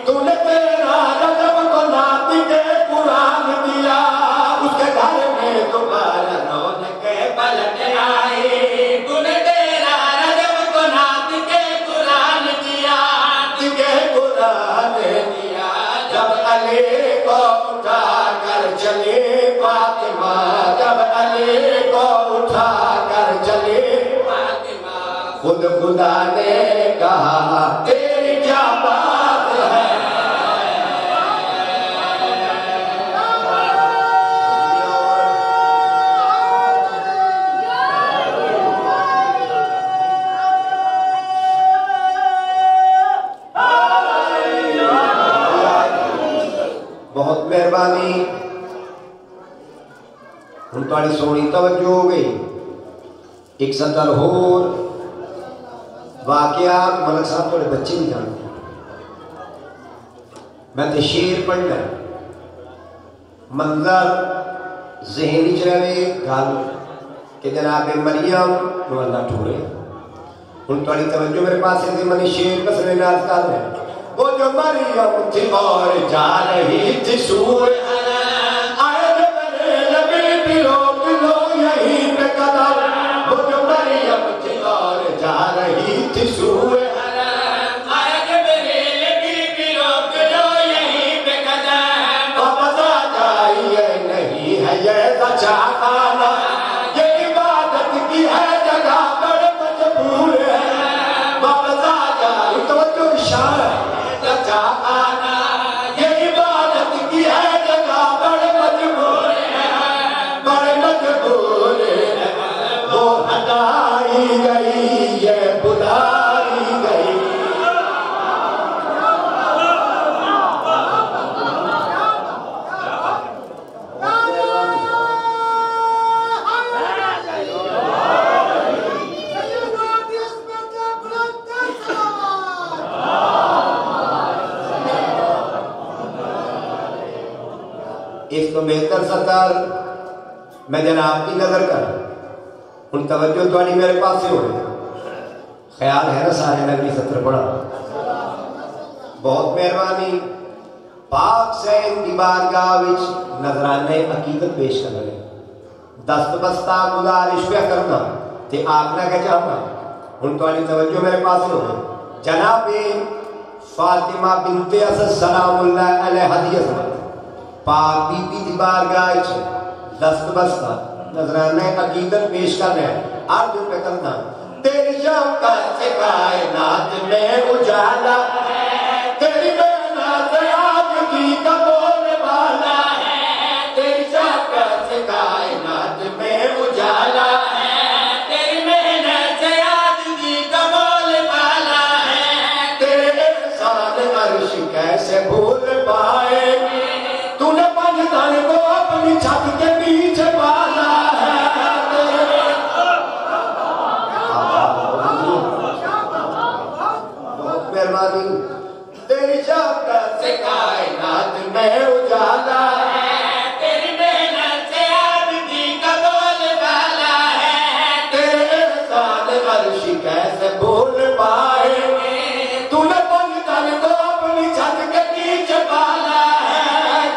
तूने तेरा रजब को नातिक कुरान दिया। उसके घर में दोबारा रौनक पलट आई, तूने तेरा रजब को नातिक कुरान दिया। कुरान दिया जब अली को उठा कर चले फातिमा, जब अली को उठा कर चले फातिमा, खुद खुदा ने कहा तेरी क्या बात है। बहुत मेहरबानी। हम थोड़ी सोनी तवज्जो हो गई। एक सतर होर वाकया मलक साहब थोड़े बच्चे भी जानते हैं। मैं तो शेर पढ़ना मंजर जहनी च रहे गल कि जनाब मरियम नु अल्लाह ठोरे। हुण थोड़ी तवज्जो मेरे पास है, मैंने शेर कसरे नाज कर रहे हैं। वो जो मरियम थी और जा रही थी सूर, आए जबरील भी रोक लो यहीं पे कदम। वो जो मरियम थी और जा रही थी सूर, आए जबरील भी रोक लो यहीं पे कदम। वापस आ जाइए, नहीं है ये बचा खाना, ये इबादत की है जगह बड़े मजबूर है। वापस आ जाइए, तवज्जो इशारा आना, ये इबादत की है जगह बड़े मजबूर है, बड़े मजबूर है। वो हटाई गई, ये बुलाई गई। इस तो बेहतर सतर मैं जनाब की नजर कर उन तवज्जो थोड़ी मेरे पास से हो रही। ख्याल है ना सारे नगरी सत्र पढ़ा। बहुत मेहरबानी। पाक सैन की बारगाह विच नजराने अकीदत पेश कर रहे, दस्त बस्ता गुजारिश पे करना ते आखना के चाहना। उन थोड़ी तवज्जो मेरे पास से हो रही। जनाब फातिमा बिन्ते असद सलामुल्लाह अलैहा हदीया पाक बीबी दी बारगाह च दस्त बस्ता नजराने अकीदत पेश कर रहे हैं। अर्ज पे करना तेरी शौकत से कायनात में उजाला है, तेरी बेना से आज की का बोलने वाला है। अपनी छत के नीचे पाला है। बहुत मेहरबानी तेरी शौकत से कायनात में उजाला है, तेरी मेहनत से आदमी का बोलबाला है, तेरे साथ अर्श कैसे भूल पाएंगे, तूने बंधन को अपनी छत के नीचे पाला है,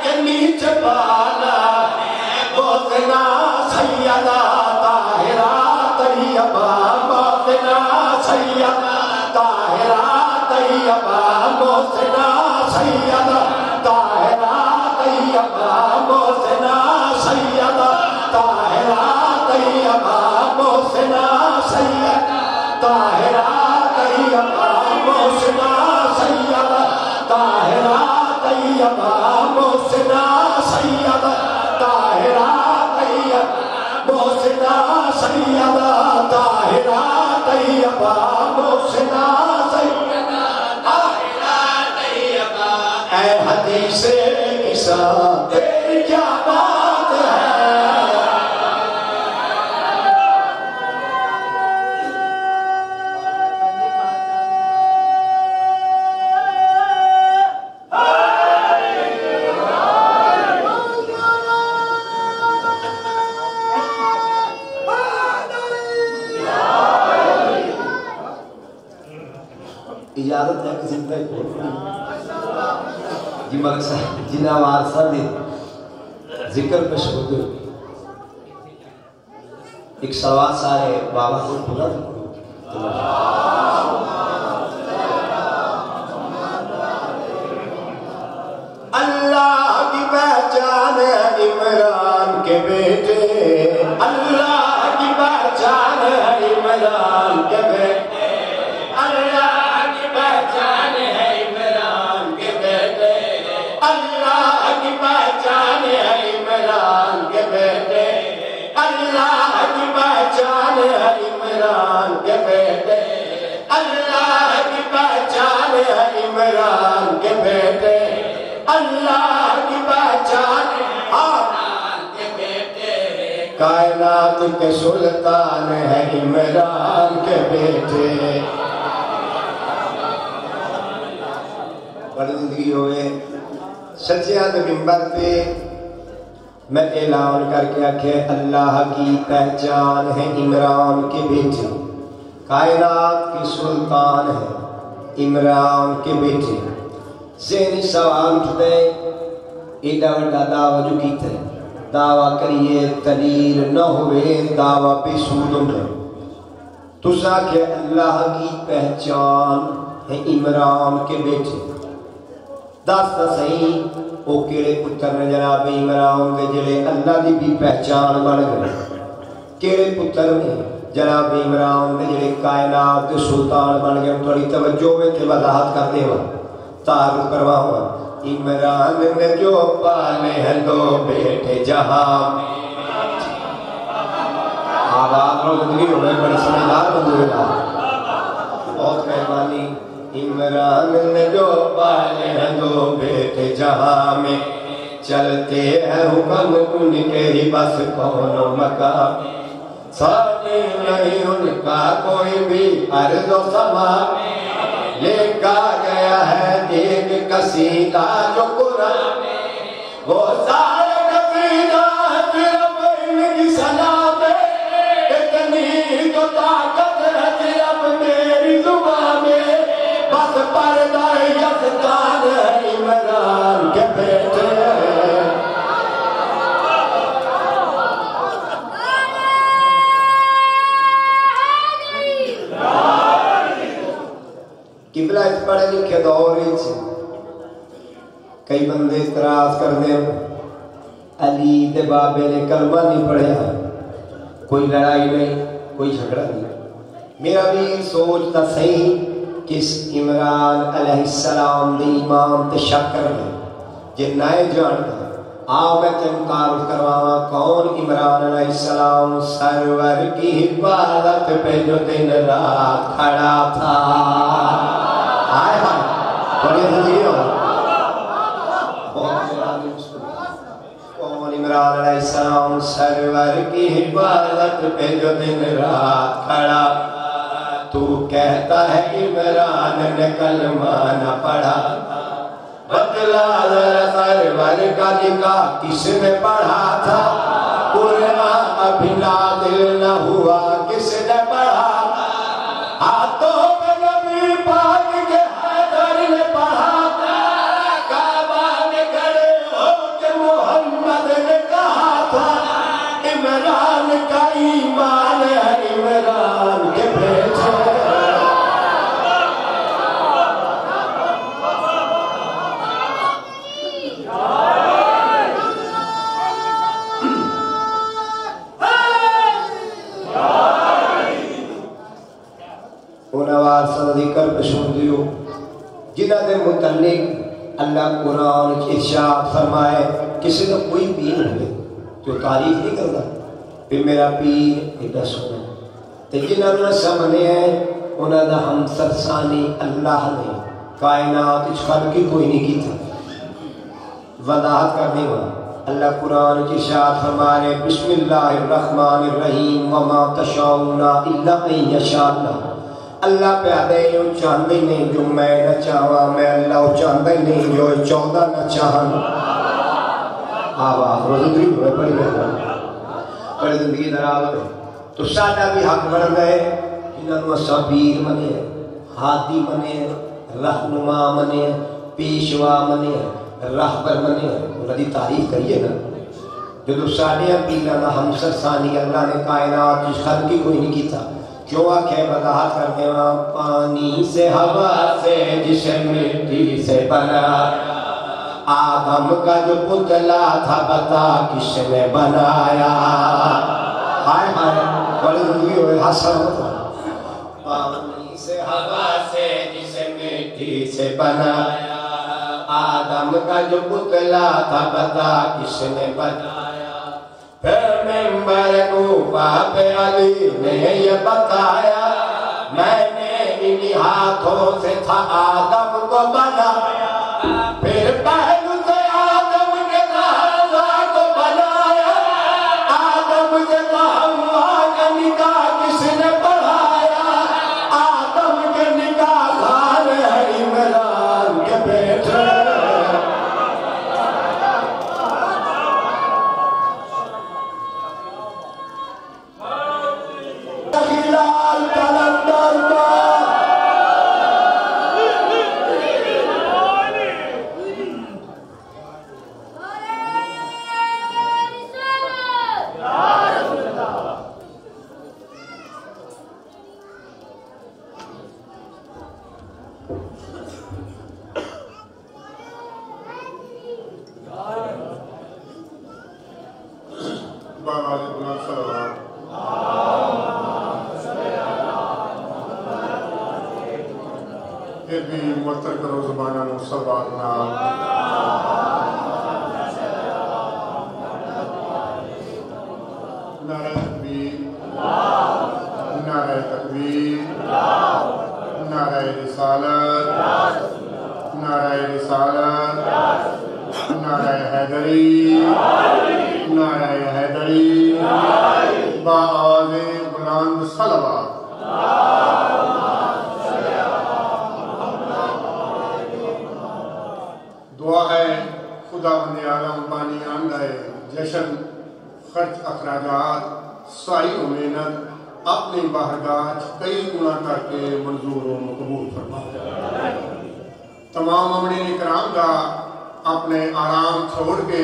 के नीचे पाला है। बोतना सैयदा ताहिरा तैयबा, बोतना सैयदा ताहिरा तैयबा, बोतना सैयदा ताहिरा तैयबा, बोतना सैयदा ताहिरा तैयबा, बोतना सैयदा ताहिरा तैयबा, बोतना सैयदा ताहिरा तैयबा, बोतना सैयदा ताहिरा तैयबा, बोतना सैयदा ताहिरा तैयबा, बोतना सैयदा ताहिरा तैयबा। ऐ हदीसे किसा तेरी क्या बात है। इजाजत है किसी जी मकसद जिना वारसा दे जिक्र पे शुरू एक सवाल सारे बाबा को बोला अल्लाह की पहचान है इमरान के बेटे, अल्लाह की पहचान है इमरान के बेटे, अल्लाह की पहचान है इमरान के बेटे, अल्लाह की पहचान है इमरान के बेटे, अल्लाह की पहचान है इमरान के बेटे, अल्लाह की पहचान है इमरान के बेटे, अल्लाह की पहचान इमरान के बेटे, कायनात के सुल्तान है इमरान के बेटे। बड़ी जिंदगी होए सच्चिया के मिंबर पे मैं ऐलान करके आखे अल्लाह की पहचान है इमरान के बेटे, कायनात के सुल्तान है इमरान के बेटे। ज़हनी सवाल उठते एडा वड्डा दावा जो कीता दावा करिए दलील न होवे दावा बेसूद होंदा। तुसा के अल्लाह की पहचान है इमरान के बेटे, दस सही वो केड़े पुत्र ने जनाब इमरान के जेड़े अल्लाह की भी पहचान बन गए, केड़े पुत्र ने जनाब इमरान के जेड़े कायनात के सुल्तान बन गए। थोड़ी तवज्जो में ते वजाहत करते हो तारुफ करवाऊंगा। इमरान ने जो पाले हैं दो बेटे जहां में, आवाज और जिंदगी हो गई बड़ी समझदार बंदे का, बहुत मेहरबानी। इमरान ने जो पाले हैं दो बेटे जहां में, चलते हैं हुक्म उनके ही बस कौनो मकाम, साथी नहीं उनका कोई भी अर्ज़ व समा में, लेकर गया है एक कसीदा जो कुरान में, वो सारे कसीदा सिर्फ इनकी सना में, इतनी जो ताकत है सिर्फ मेरी जुबान में, बस पर्दा यज़दान है इमरान के बेटे। किबला इस पढ़े लिखे दौर कई बंदे इतराज करते अली दे बाबे ने कलमा नहीं पढ़िया, कोई लड़ाई नहीं कोई झगड़ा नहीं। मेरा भी सोचता सही कि इमरान अलैहिस्सलाम दे ईमान ते शक करना जे नए जानता आओ मैं तेन तारुफ करवावा कौन इमरान अलैहिस्सलाम सरवर की हिफाजत पे जो दिन रात खड़ा था। आए हाय बड़ी इमरान अलैहिस्सलाम सरवर की हिफाजत पे जो दिन रात खड़ा, तू कहता है इमरान ने कलमा न पढ़ा, बतला जरा सरवर का निकाह किसने पढ़ा था, कुरान अभी नाज़िल न हुआ किसने पढ़ा, हाथों पे नबी पाक के हैदर ने पढ़ा, काबा में खड़े होकर मोहम्मद ने कहा था, इमरान का ईमान है इमरान के भेजे। उनवार सदिकर पशुन दियो जिन्हां दे मुतल्लिक अल्लाह कुरान च इरशाद फरमाए, किसी का कोई पीर हो जो तारीफ नहीं करता भी मेरा पीर एडा सोना, ते जिन्हां ने सामने है उन्हां दा हमसर सानी अल्लाह ने कायनात च खल्की कोई नहीं कीता। वजाहत करने वाला अल्लाह कुरान च इरशाद फरमाए, बिस्मिल्लाहिर रहमानिर रहीम वमा तशाउना इल्ला अन यशाअल्लाह, अल्लाह प्यादे यो चाहते नहीं जो मैं न चाहवा, मैं अल्लाह चाहता ही नहीं जो चाहता न चाहन। आवाज रोजगरी हुए बड़ी बड़ी जिंदगी दराज हो तो साडा भी हक बनता है जिन्होंने असा पीर मने, हादी मने, रहनुमा मने, पेशवा मने, राहबर मने, उन्होंने तारीफ करिए ना। जो साढ़े पीर का हमसर सानी अल्लाह ने कायनात की खल्की कोई नहीं किया, क्यों आखे वजाहत करते हैं, पानी से हवा से जिसे मिट्टी से बना, आदम का जो पुतला था बता किसने बनाया, हाय हाय बड़ी जिंदगी हो हसन होता। पानी से हवा से जिसे मिट्टी से बनाया, आदम का जो पुतला था बता किसने बनाया, फिर मेंबर कूफा पे अली ने ये बताया, मैंने इन्हीं हाथों से था आदम को बनाया, फिर पहलू से आदम के ज़हरा को बनाया, आदम से हव्वा का निकाह किसने पढ़ाया, आदम के निकाह खान है इमरान के बेटे। फिर भी मुअत्तर करो ज़ुबाना नु सवाल नाल, नारे तकबीर, नारे तकबीर, नारे रिसालत, नारे रिसालत, नारे हैदरी, नारे हैदरी, बाआज़े बुलंद सलवात। दुआ है खुदा बंदे आलम पानी आंदाए जश्न खर्च अखराजात सारी मेहनत अपनी बारगाह कई गुना करके मंजूर व मकबूल फरमा। तमाम अमरीन इकराम का अपने आराम छोड़ के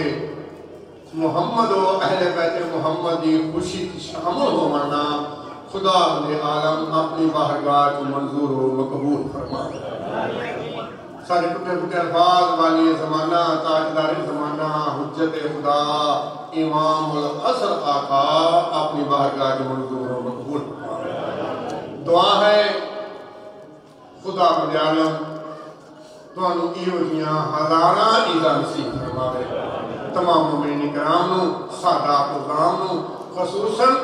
मोहम्मद व अहले बैत मोहम्मद की खुशी शामिल हो मरना खुदा बंदे आलम अपनी बारगाह को मंजूर व मकबूल फरमा। सारे टुटे फुटे अल्फाज वाली ज़माना ताजदार ज़माना हुज्जत खुदा इमामुल असर आका अपनी बारगाह के मंजूर व मकबूल फरमा। दुआ है खुदा बंदे आलम तुहानू इहो जियां हज़ारां ईदा नसीब फरमावे। तमाम मुमिनीन किराम नू सादात उज़ाम नू खसूसन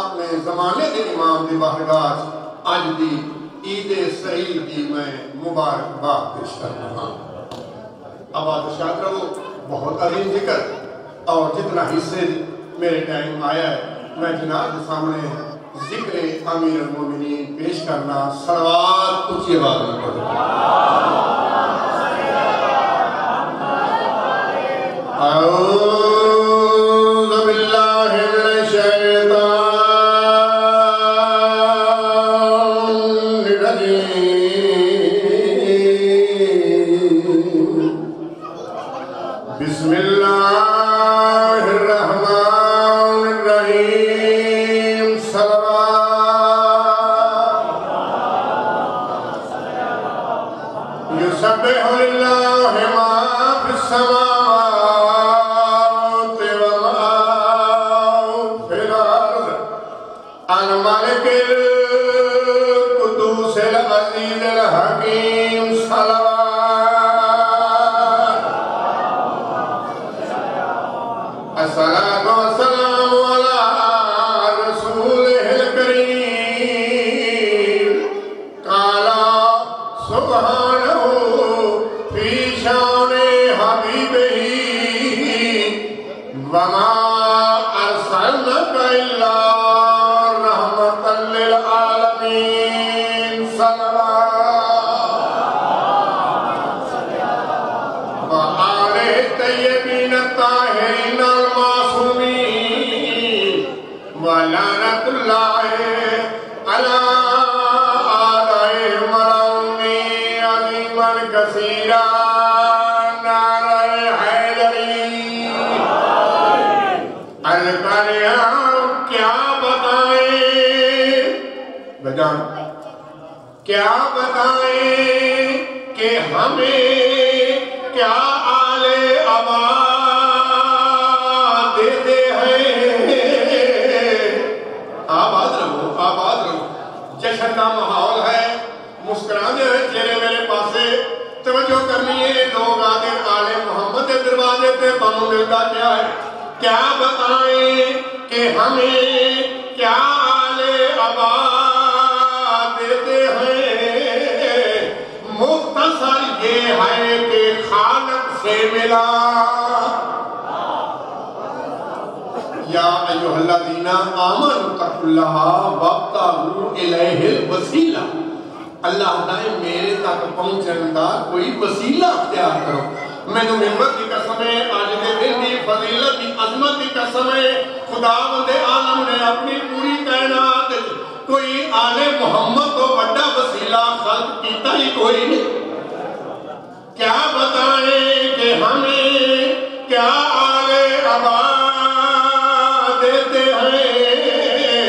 अपने ज़माने के इमाम दी बारगाह अज दी ईद सईद की मैं मुबारकबाद पेश कर रहा हूँ। अब आप शाद रहो, बहुत अजीम जिक्र और जितना हिस्से मेरे टाइम आया है मैं जनाब के सामने जिक्र अमीर अल-मोमिनीन पेश करना सलवात ऊंची आवाज में पढ़ो। औज़ु बिल्लाहि मिनश शैतानिर रजीम। बिस्मिल्लाहिर रहमानिर रहीम। सल्लल्लाहु युसब्बिहु लिल्लाहि मा फिस समावाति व मा फिल अर्द अल मलिकिल कुद्दूसिल अज़ीज़िल हकीम। अस्सलातु वस्सलामु अला रसूलिहिल करीम। काला सुब्हानहु फी शानि हबीबिही वमा अरसलनाका इल्ला रहमतल लिल आलमीन। सल्लल्लाहु व आलिहि तय्यबीन ताहिरीन अल-मासूमीन व लानतुल्लाहि अला आदाइहिम अज़ीमन कसीरा। नारे हैदरी। क्या बताएं बजान, क्या बताएं कि हमें क्या आले अबा देते हैं। आबाद रहो, आबाद रहो। जश्न का माहौल है, मुस्कुराने हैं चेहरे मेरे पासे। तवज्जो करनी है, लोग आगे आले मोहम्मद के दरवाजे पे बनो मिलता क्या है। क्या बताएं कि हमें क्या आले अबा देते हैं। मुख्तसर ये है कि खालक से मिला। या अय्युहल्लज़ीना आमनु तक़ुल्लाह वब्तगू इलैहिल वसीला। अल्लाह ने मेरे तक पहुंचने का कोई वसीला अख्तियार करो। मैनू मिंबर की कसम है, आज के दिन की फजीलत की अजमत की कसम है। खुदावंद आलम ने अपनी पूरी कायनात कोई आले मोहम्मद तो बड़ा वसीला खल्क कीता ही कोई नहीं। क्या बताएं कि हमें क्या आले अबा देते हैं।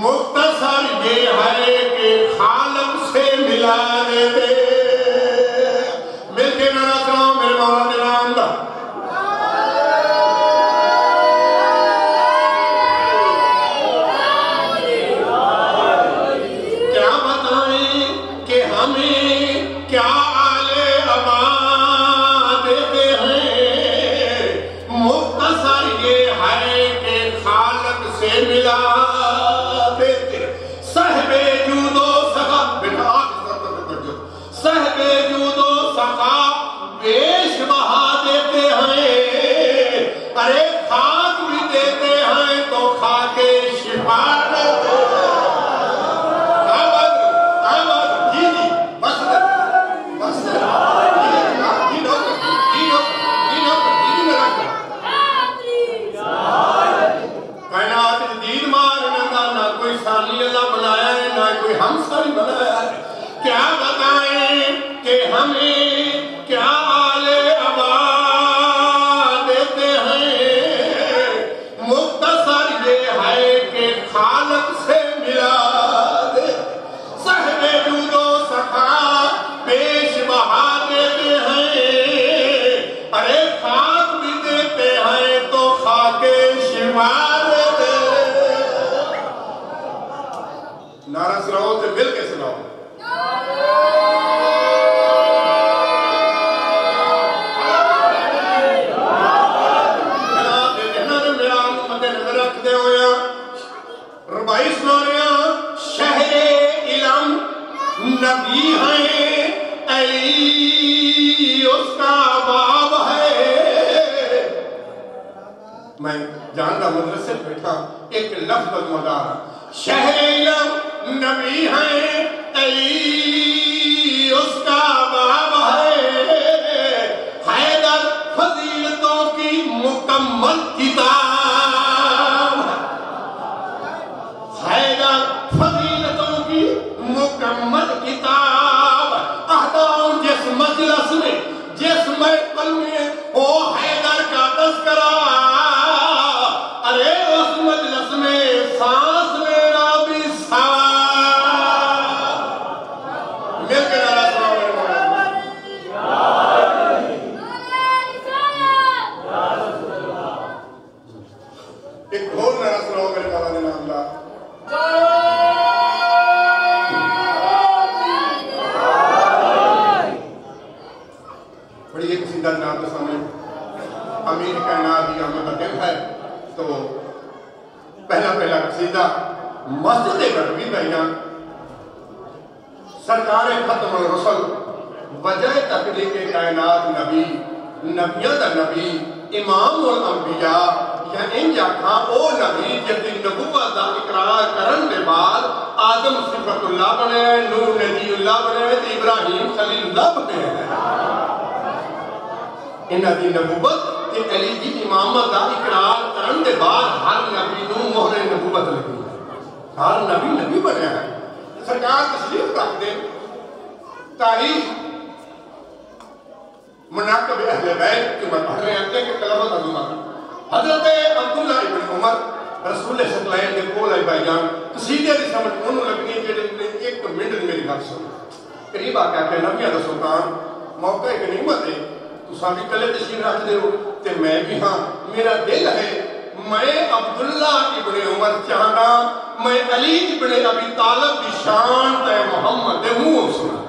मुख्तसर ये है कि खालक से मिला देते। मिलके नारा सुनाओ मेरे मौला के नाम का। क्या बताएं कि हमें क्या आले अबा देते हैं। मुख्तसर ये है कि खालक से मिला देते। सहबे जूदो सखा बेटा आप सहबे जूदो सखा पेश बहा देते हैं। अरे खाक भी देते हैं तो खाके शिफा देते हैं। जी जी बस बस कायनात दीद मारने का ना कोई सानी अल्लाह बनाया है ना कोई हमसारी बनाया है। क्या बताएं कि हमें क्या आले अबा देते हैं। मुख्तसर ये है कि खालक से मिला दे। सहबे जूदो सखा पेश बहा देते हैं। अरे खाक भी देते हैं तो खाके शिवा देते। नारा सुनाओ तो मिल के सुनाओ। रुबाई सुना रहे शहरे इलम नबी है अली उसका बाब है। जानदा मदरसे बैठा एक लफ्ज मदार शहर नबी है अली उसका बाब है हैदर फजीलतों की मुकम्मल किताब हैदर फजीलतों की मुकम्मल किताब अहदाओं जिस मजलिस में जिस महफिल में ओ हैदर का तज़किरा अरे उस मजलिस में सांस लेना भी एक और नारा सुनाओ मेरे बाबा ने नाम ला बड़ी एक सीधा नाम के सामने अमीर का नाम भी हमें बदल है तो पहला कसीदा मस्जिद नबवी भाईजान सरकार खत्म रसूल वजह तकलीफ कायनात नबी नबियों का नबी इमाम उल अंबिया या इन जाखा ओ नबी जिसकी नबूवत का इकरार करन के बाद आदम सिफतुल्लाह बने नूह नबीउल्लाह बने ते इब्राहिम खलीलुल्लाह बने इन्हां दी नबूवत ते अली दी इमामत का इकरार करन के बाद हर नबी नूं मोहरे नबूवत लगी हर नबी नबी बनया है सरकार तशरीफ रख दे तारीख मुनाकब अहले बैत की मैं पढ़ रहे हैं कि कलमत अज़मा हजरत अब्दुल्ला इब्न उमर रसूल शकलैन दे कोल आई भाईजान कसीदे दी समझ ओनू लगनी जेडे एक मिनट मेरी गल सुन करीब आके के नबियां दा सुल्तान मौका एक नियमत है तुसां भी कले तशरीफ रख दे हो ते मैं भी हां मेरा दिल है मैं अब्दुल्ला इब्न उमर चाहना मैं अली इब्न अबी तालिब की शान ते मोहम्मद दे मुंह सुना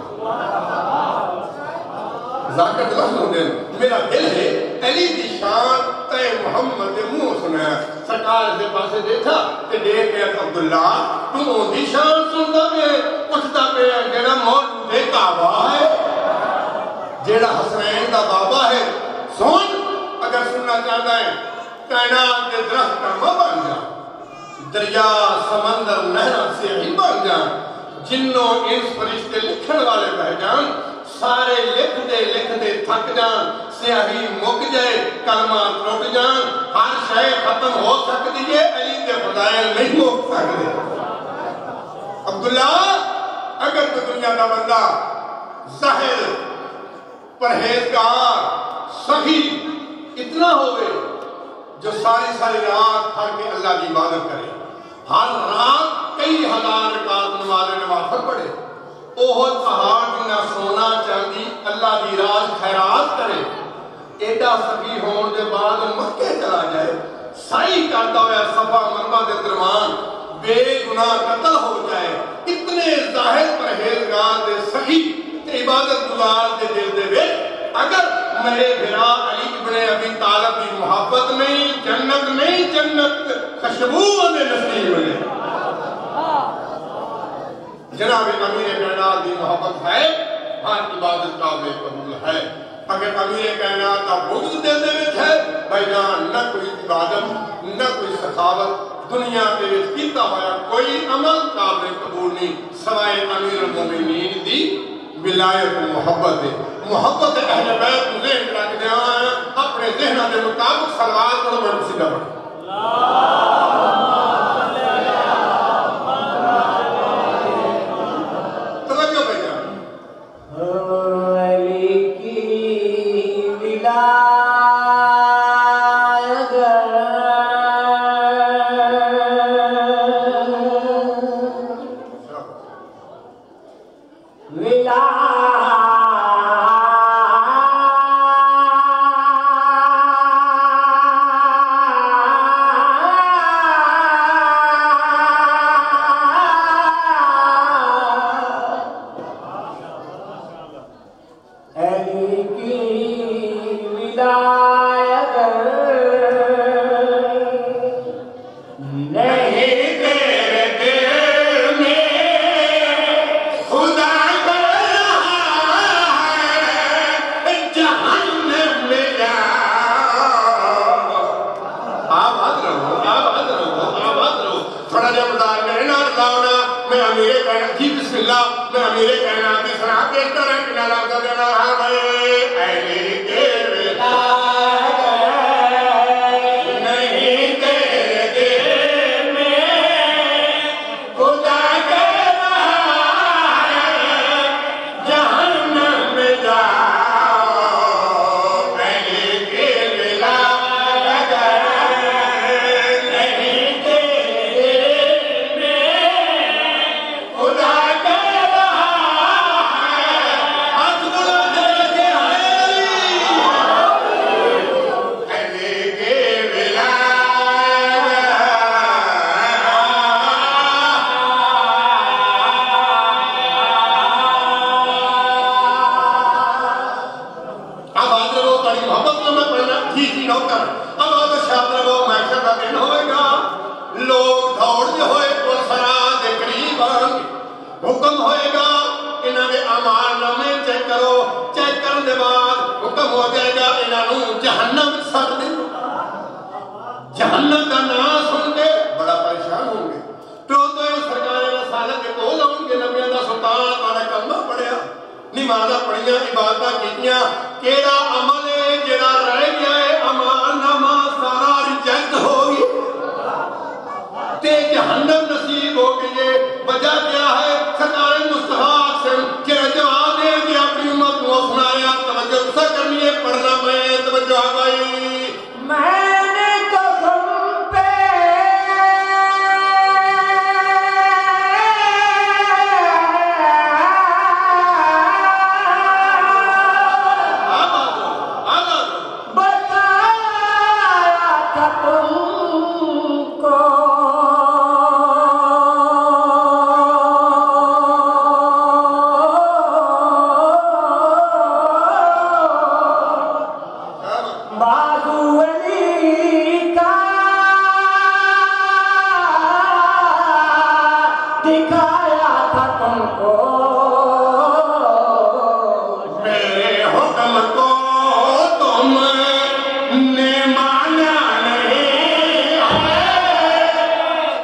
जाकर लफ्ज़ होंगे मेरा दिल है अली की शान ते मोहम्मद दे मुंह सुना सरकार दे पासे देखा ते देख के अब्दुल्ला तू ओदी शान सुनदा पे पुछदा पे जेड़ा मौजूद है काबा है जेड़ा हसनैन दा बाबा है सुन अगर सुनना चाहता है कायनात के दरख्त का बन जा दरिया समंदर नहर से ही बन जा जिन्नों इंस फरिश्ते लिखण वाले बह जान सारे लिखते थक जान स्याही मुक जाए कलमा टुट जान हर शय खत्म हो सकती है अली के फजाइल नहीं हो सकते अब्दुल्ला अगर तो दुनिया का बंदा जाहिर परहेजगार सही इतना होवे जो सारी सारी रात खड़ के अल्लाह की इबादत करे हर रात कई हजार रकात नमाज़ पढ़े ओहद पहाड़ जिन्ना सोना चांदी अल्लाह की राज खैरात करे एडा सभी होने के बाद मक्के चला जाए साई करता हुआ सफा मरवा के दरमान बेगुनाह कत्ल हो जाए इतने जाहिर परहेजगार दे सही ते इबादत गुजार दे दिल दे विच अगर मेरे भिरा अली इब्न अबी तालिब की मोहब्बत नहीं जन्नत खुशबू दे नसीब ने जनाब अमीर कायनात की मोहब्बत है हर इबादत काबिल कबूल है अगर अमीर कायनात का बुग़्ज़ दिल दे विच है भाईजान न कोई इबादत न कोई सखावत दुनिया के विच कीता होया कोई अमल काबिल कबूल नहीं सवाए अमीरुल मोमिनीन दी विलायत मोहब्बत अहले बैत को ज़हन रख दे अपने ज़हन के मुताबिक सलवात पढ़ो मैं सीधा पढ़ो लोग दौड़ते हुए पुलसरा के करीब आएंगे। हुक्म होएगा इन्हां दे अमाल नामे चेक करो। चेक करने के बाद हुक्म हो जाएगा इन्हों जहन्नम सट दे। जहन्नम का नाम सुन के बड़ा परेशान होंगे। तो सरकार रसालत के कोल आउणगे, नबियां दा सुल्तान तारा कलमा पढ़िया, नमाज़ां पढ़ियां, इबादतां कीतियां, केड़ा अमल है जेड़ा रह गया है अमाल नामा सारा रिजेक्ट हो गया ते जहन्नम नसीब हो गई है। वजह क्या है? सरकार मुस्तफा से के जवाब दे के अपनी उम्मत को सुनाया। तवज्जो सा करनी है, पढ़ना मैं तवज्जो आ गई। मैंने तो तुम पे बताया था तुमको बाजू अली का दिखाया था तुमको मेरे हुक्म को तुमने माना नहीं है,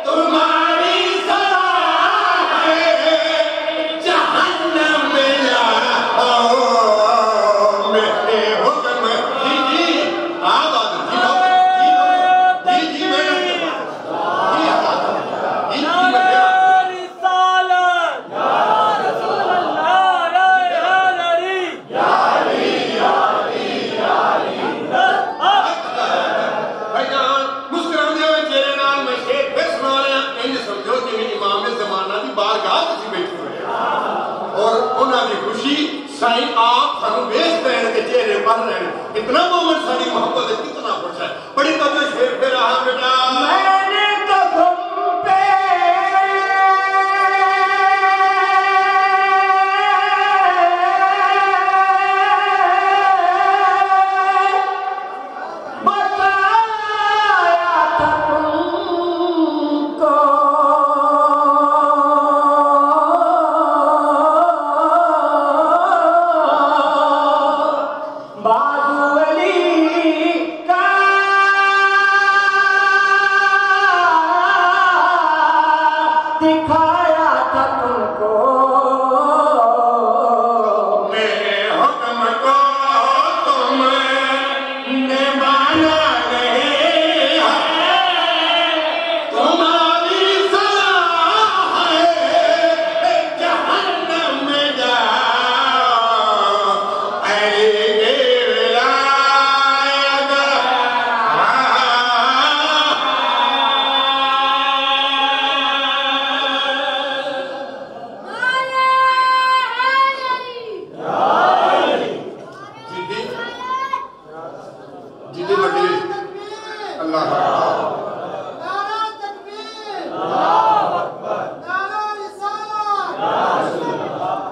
तुम्हारी सलाह है जहन्नम में जाओ। मेरे हुक्म जी आवाज जी मैडम जी आवाज जी मैडम साईं आप सानू वेख रहे के चेहरे पढ़ रहे हैं। कितना मोमेंट सारी मोहब्बत है, कितना कुछ है। बड़ी कभी शेर पे रहा बेटा। मैंने तो तुम पे बताया था तुमको बाजू अली का दिखाया था तुमको मेरे हुक्म को तुमने माना नहीं है, तुम्हारी सलाह है जहन्नम में जाओ। ऐ जिदी बड़ी अल्लाह नारा तकबीर अल्लाहु अकबर नारा रिसालत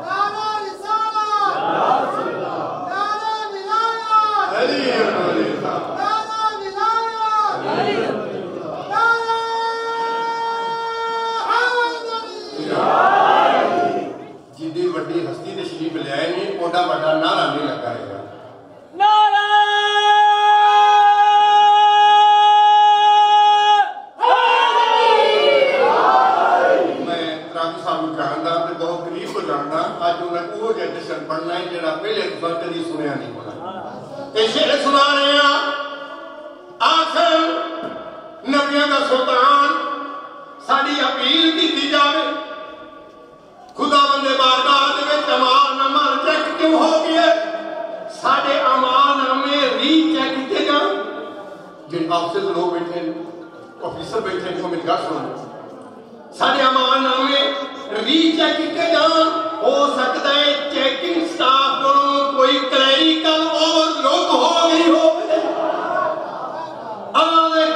नारा रिसालत नारा विलायत अली अली नारा विलायत नारा हैदरी जिदी बड़ी हस्ती तशरीफ ले आए नहीं, ओडा बड़ा नारा नहीं लगाएगा। बहुत करीब को जानना आज उन्हें वो जैसे पढ़ना है जरा पहले तो कभी सुनया नहीं होना। ये शेर सुना रहे हैं आखिर नबियों का सुल्तान साड़ी अपील की थी जावे खुदा बंदे बारगाह में तमाम नंबर चेक क्यों हो गए साढ़े अमान हमें रीचेक किए जाए। जिन ऑफिसर लोग बैठे ऑफिसर बैठे इनको मेरी बात सुनो। साढ़े अमान हमें रीचेक किए जाए। हो सकता है चेकिंग स्टाफ को कोई क्लरिकल ओवरलुक हो गई हो।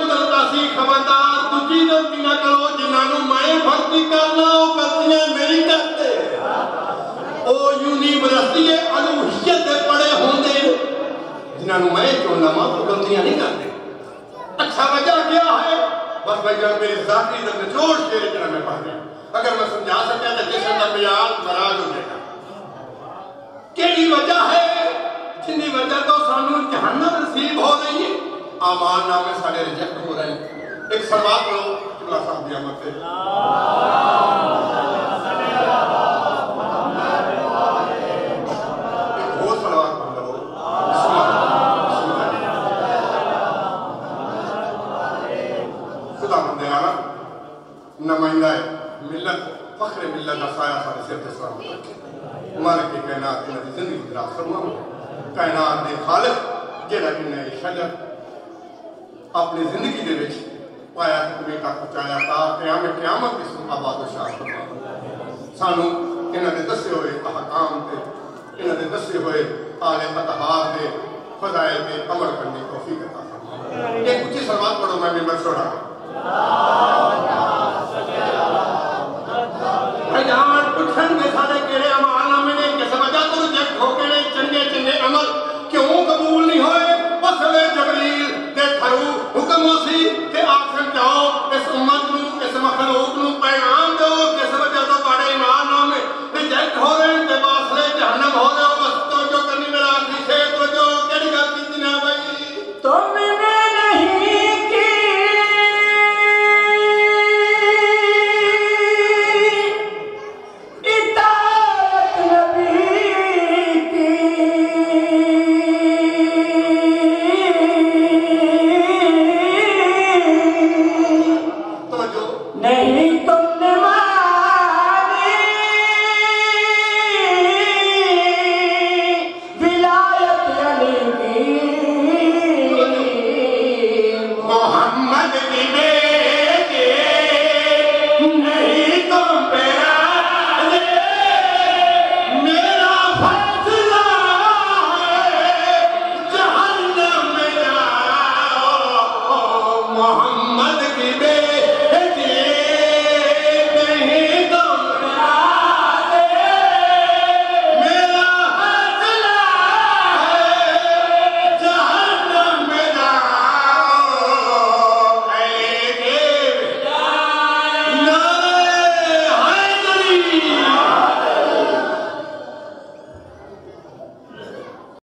कुदरती खबरदार दूसरी गलती ना करो जिन्होंने मैं भर्ती करना वो गलतियां नहीं करते। वो यूनिवर्सिटी अलूहियत के पढ़े होंगे जिन्होंने मैं चुनना वो गलतियां नहीं करते। अच्छा वजह क्या है बस भाई जान मेरी जाती इधर निचोड़ शेर जरा मैं पढ़ गया अगर मैं समझा सका तो जिस नबियात नाराज हो जाएगा केड़ी वजह है जिन्नी वजह तो सानू जहन्नम नसीब हो रही है आमान नामे सारे रिजेक्ट हो रहे हैं एक सलवात पढ़ो किबला साहब दी आमद पे एक और सलवात पढ़ लो खुदा बंदे आना नुमाइंदा मिल्लत फख्र मिल्लत का साया सारे सिर पे सलाम रखे मालिक की कायनात इन्हां दी जिंदगी दराज फरमावे कायनात दे खालिक जेड़ा इन्हें शजर अपनी जिंदगी दे विच पाया तकमील तक पहुंचाया ता क़यामत इसमें आबाद शाह फरमावे सानू इन्हां दे दसे होए अहकाम ते इन्हां दे दसे होए आले अतहार दे फज़ाइल पे अमल करने की तौफीक अता फरमावे एक ऊंची सलवात पढ़ो मैं मिंबर छोड़ा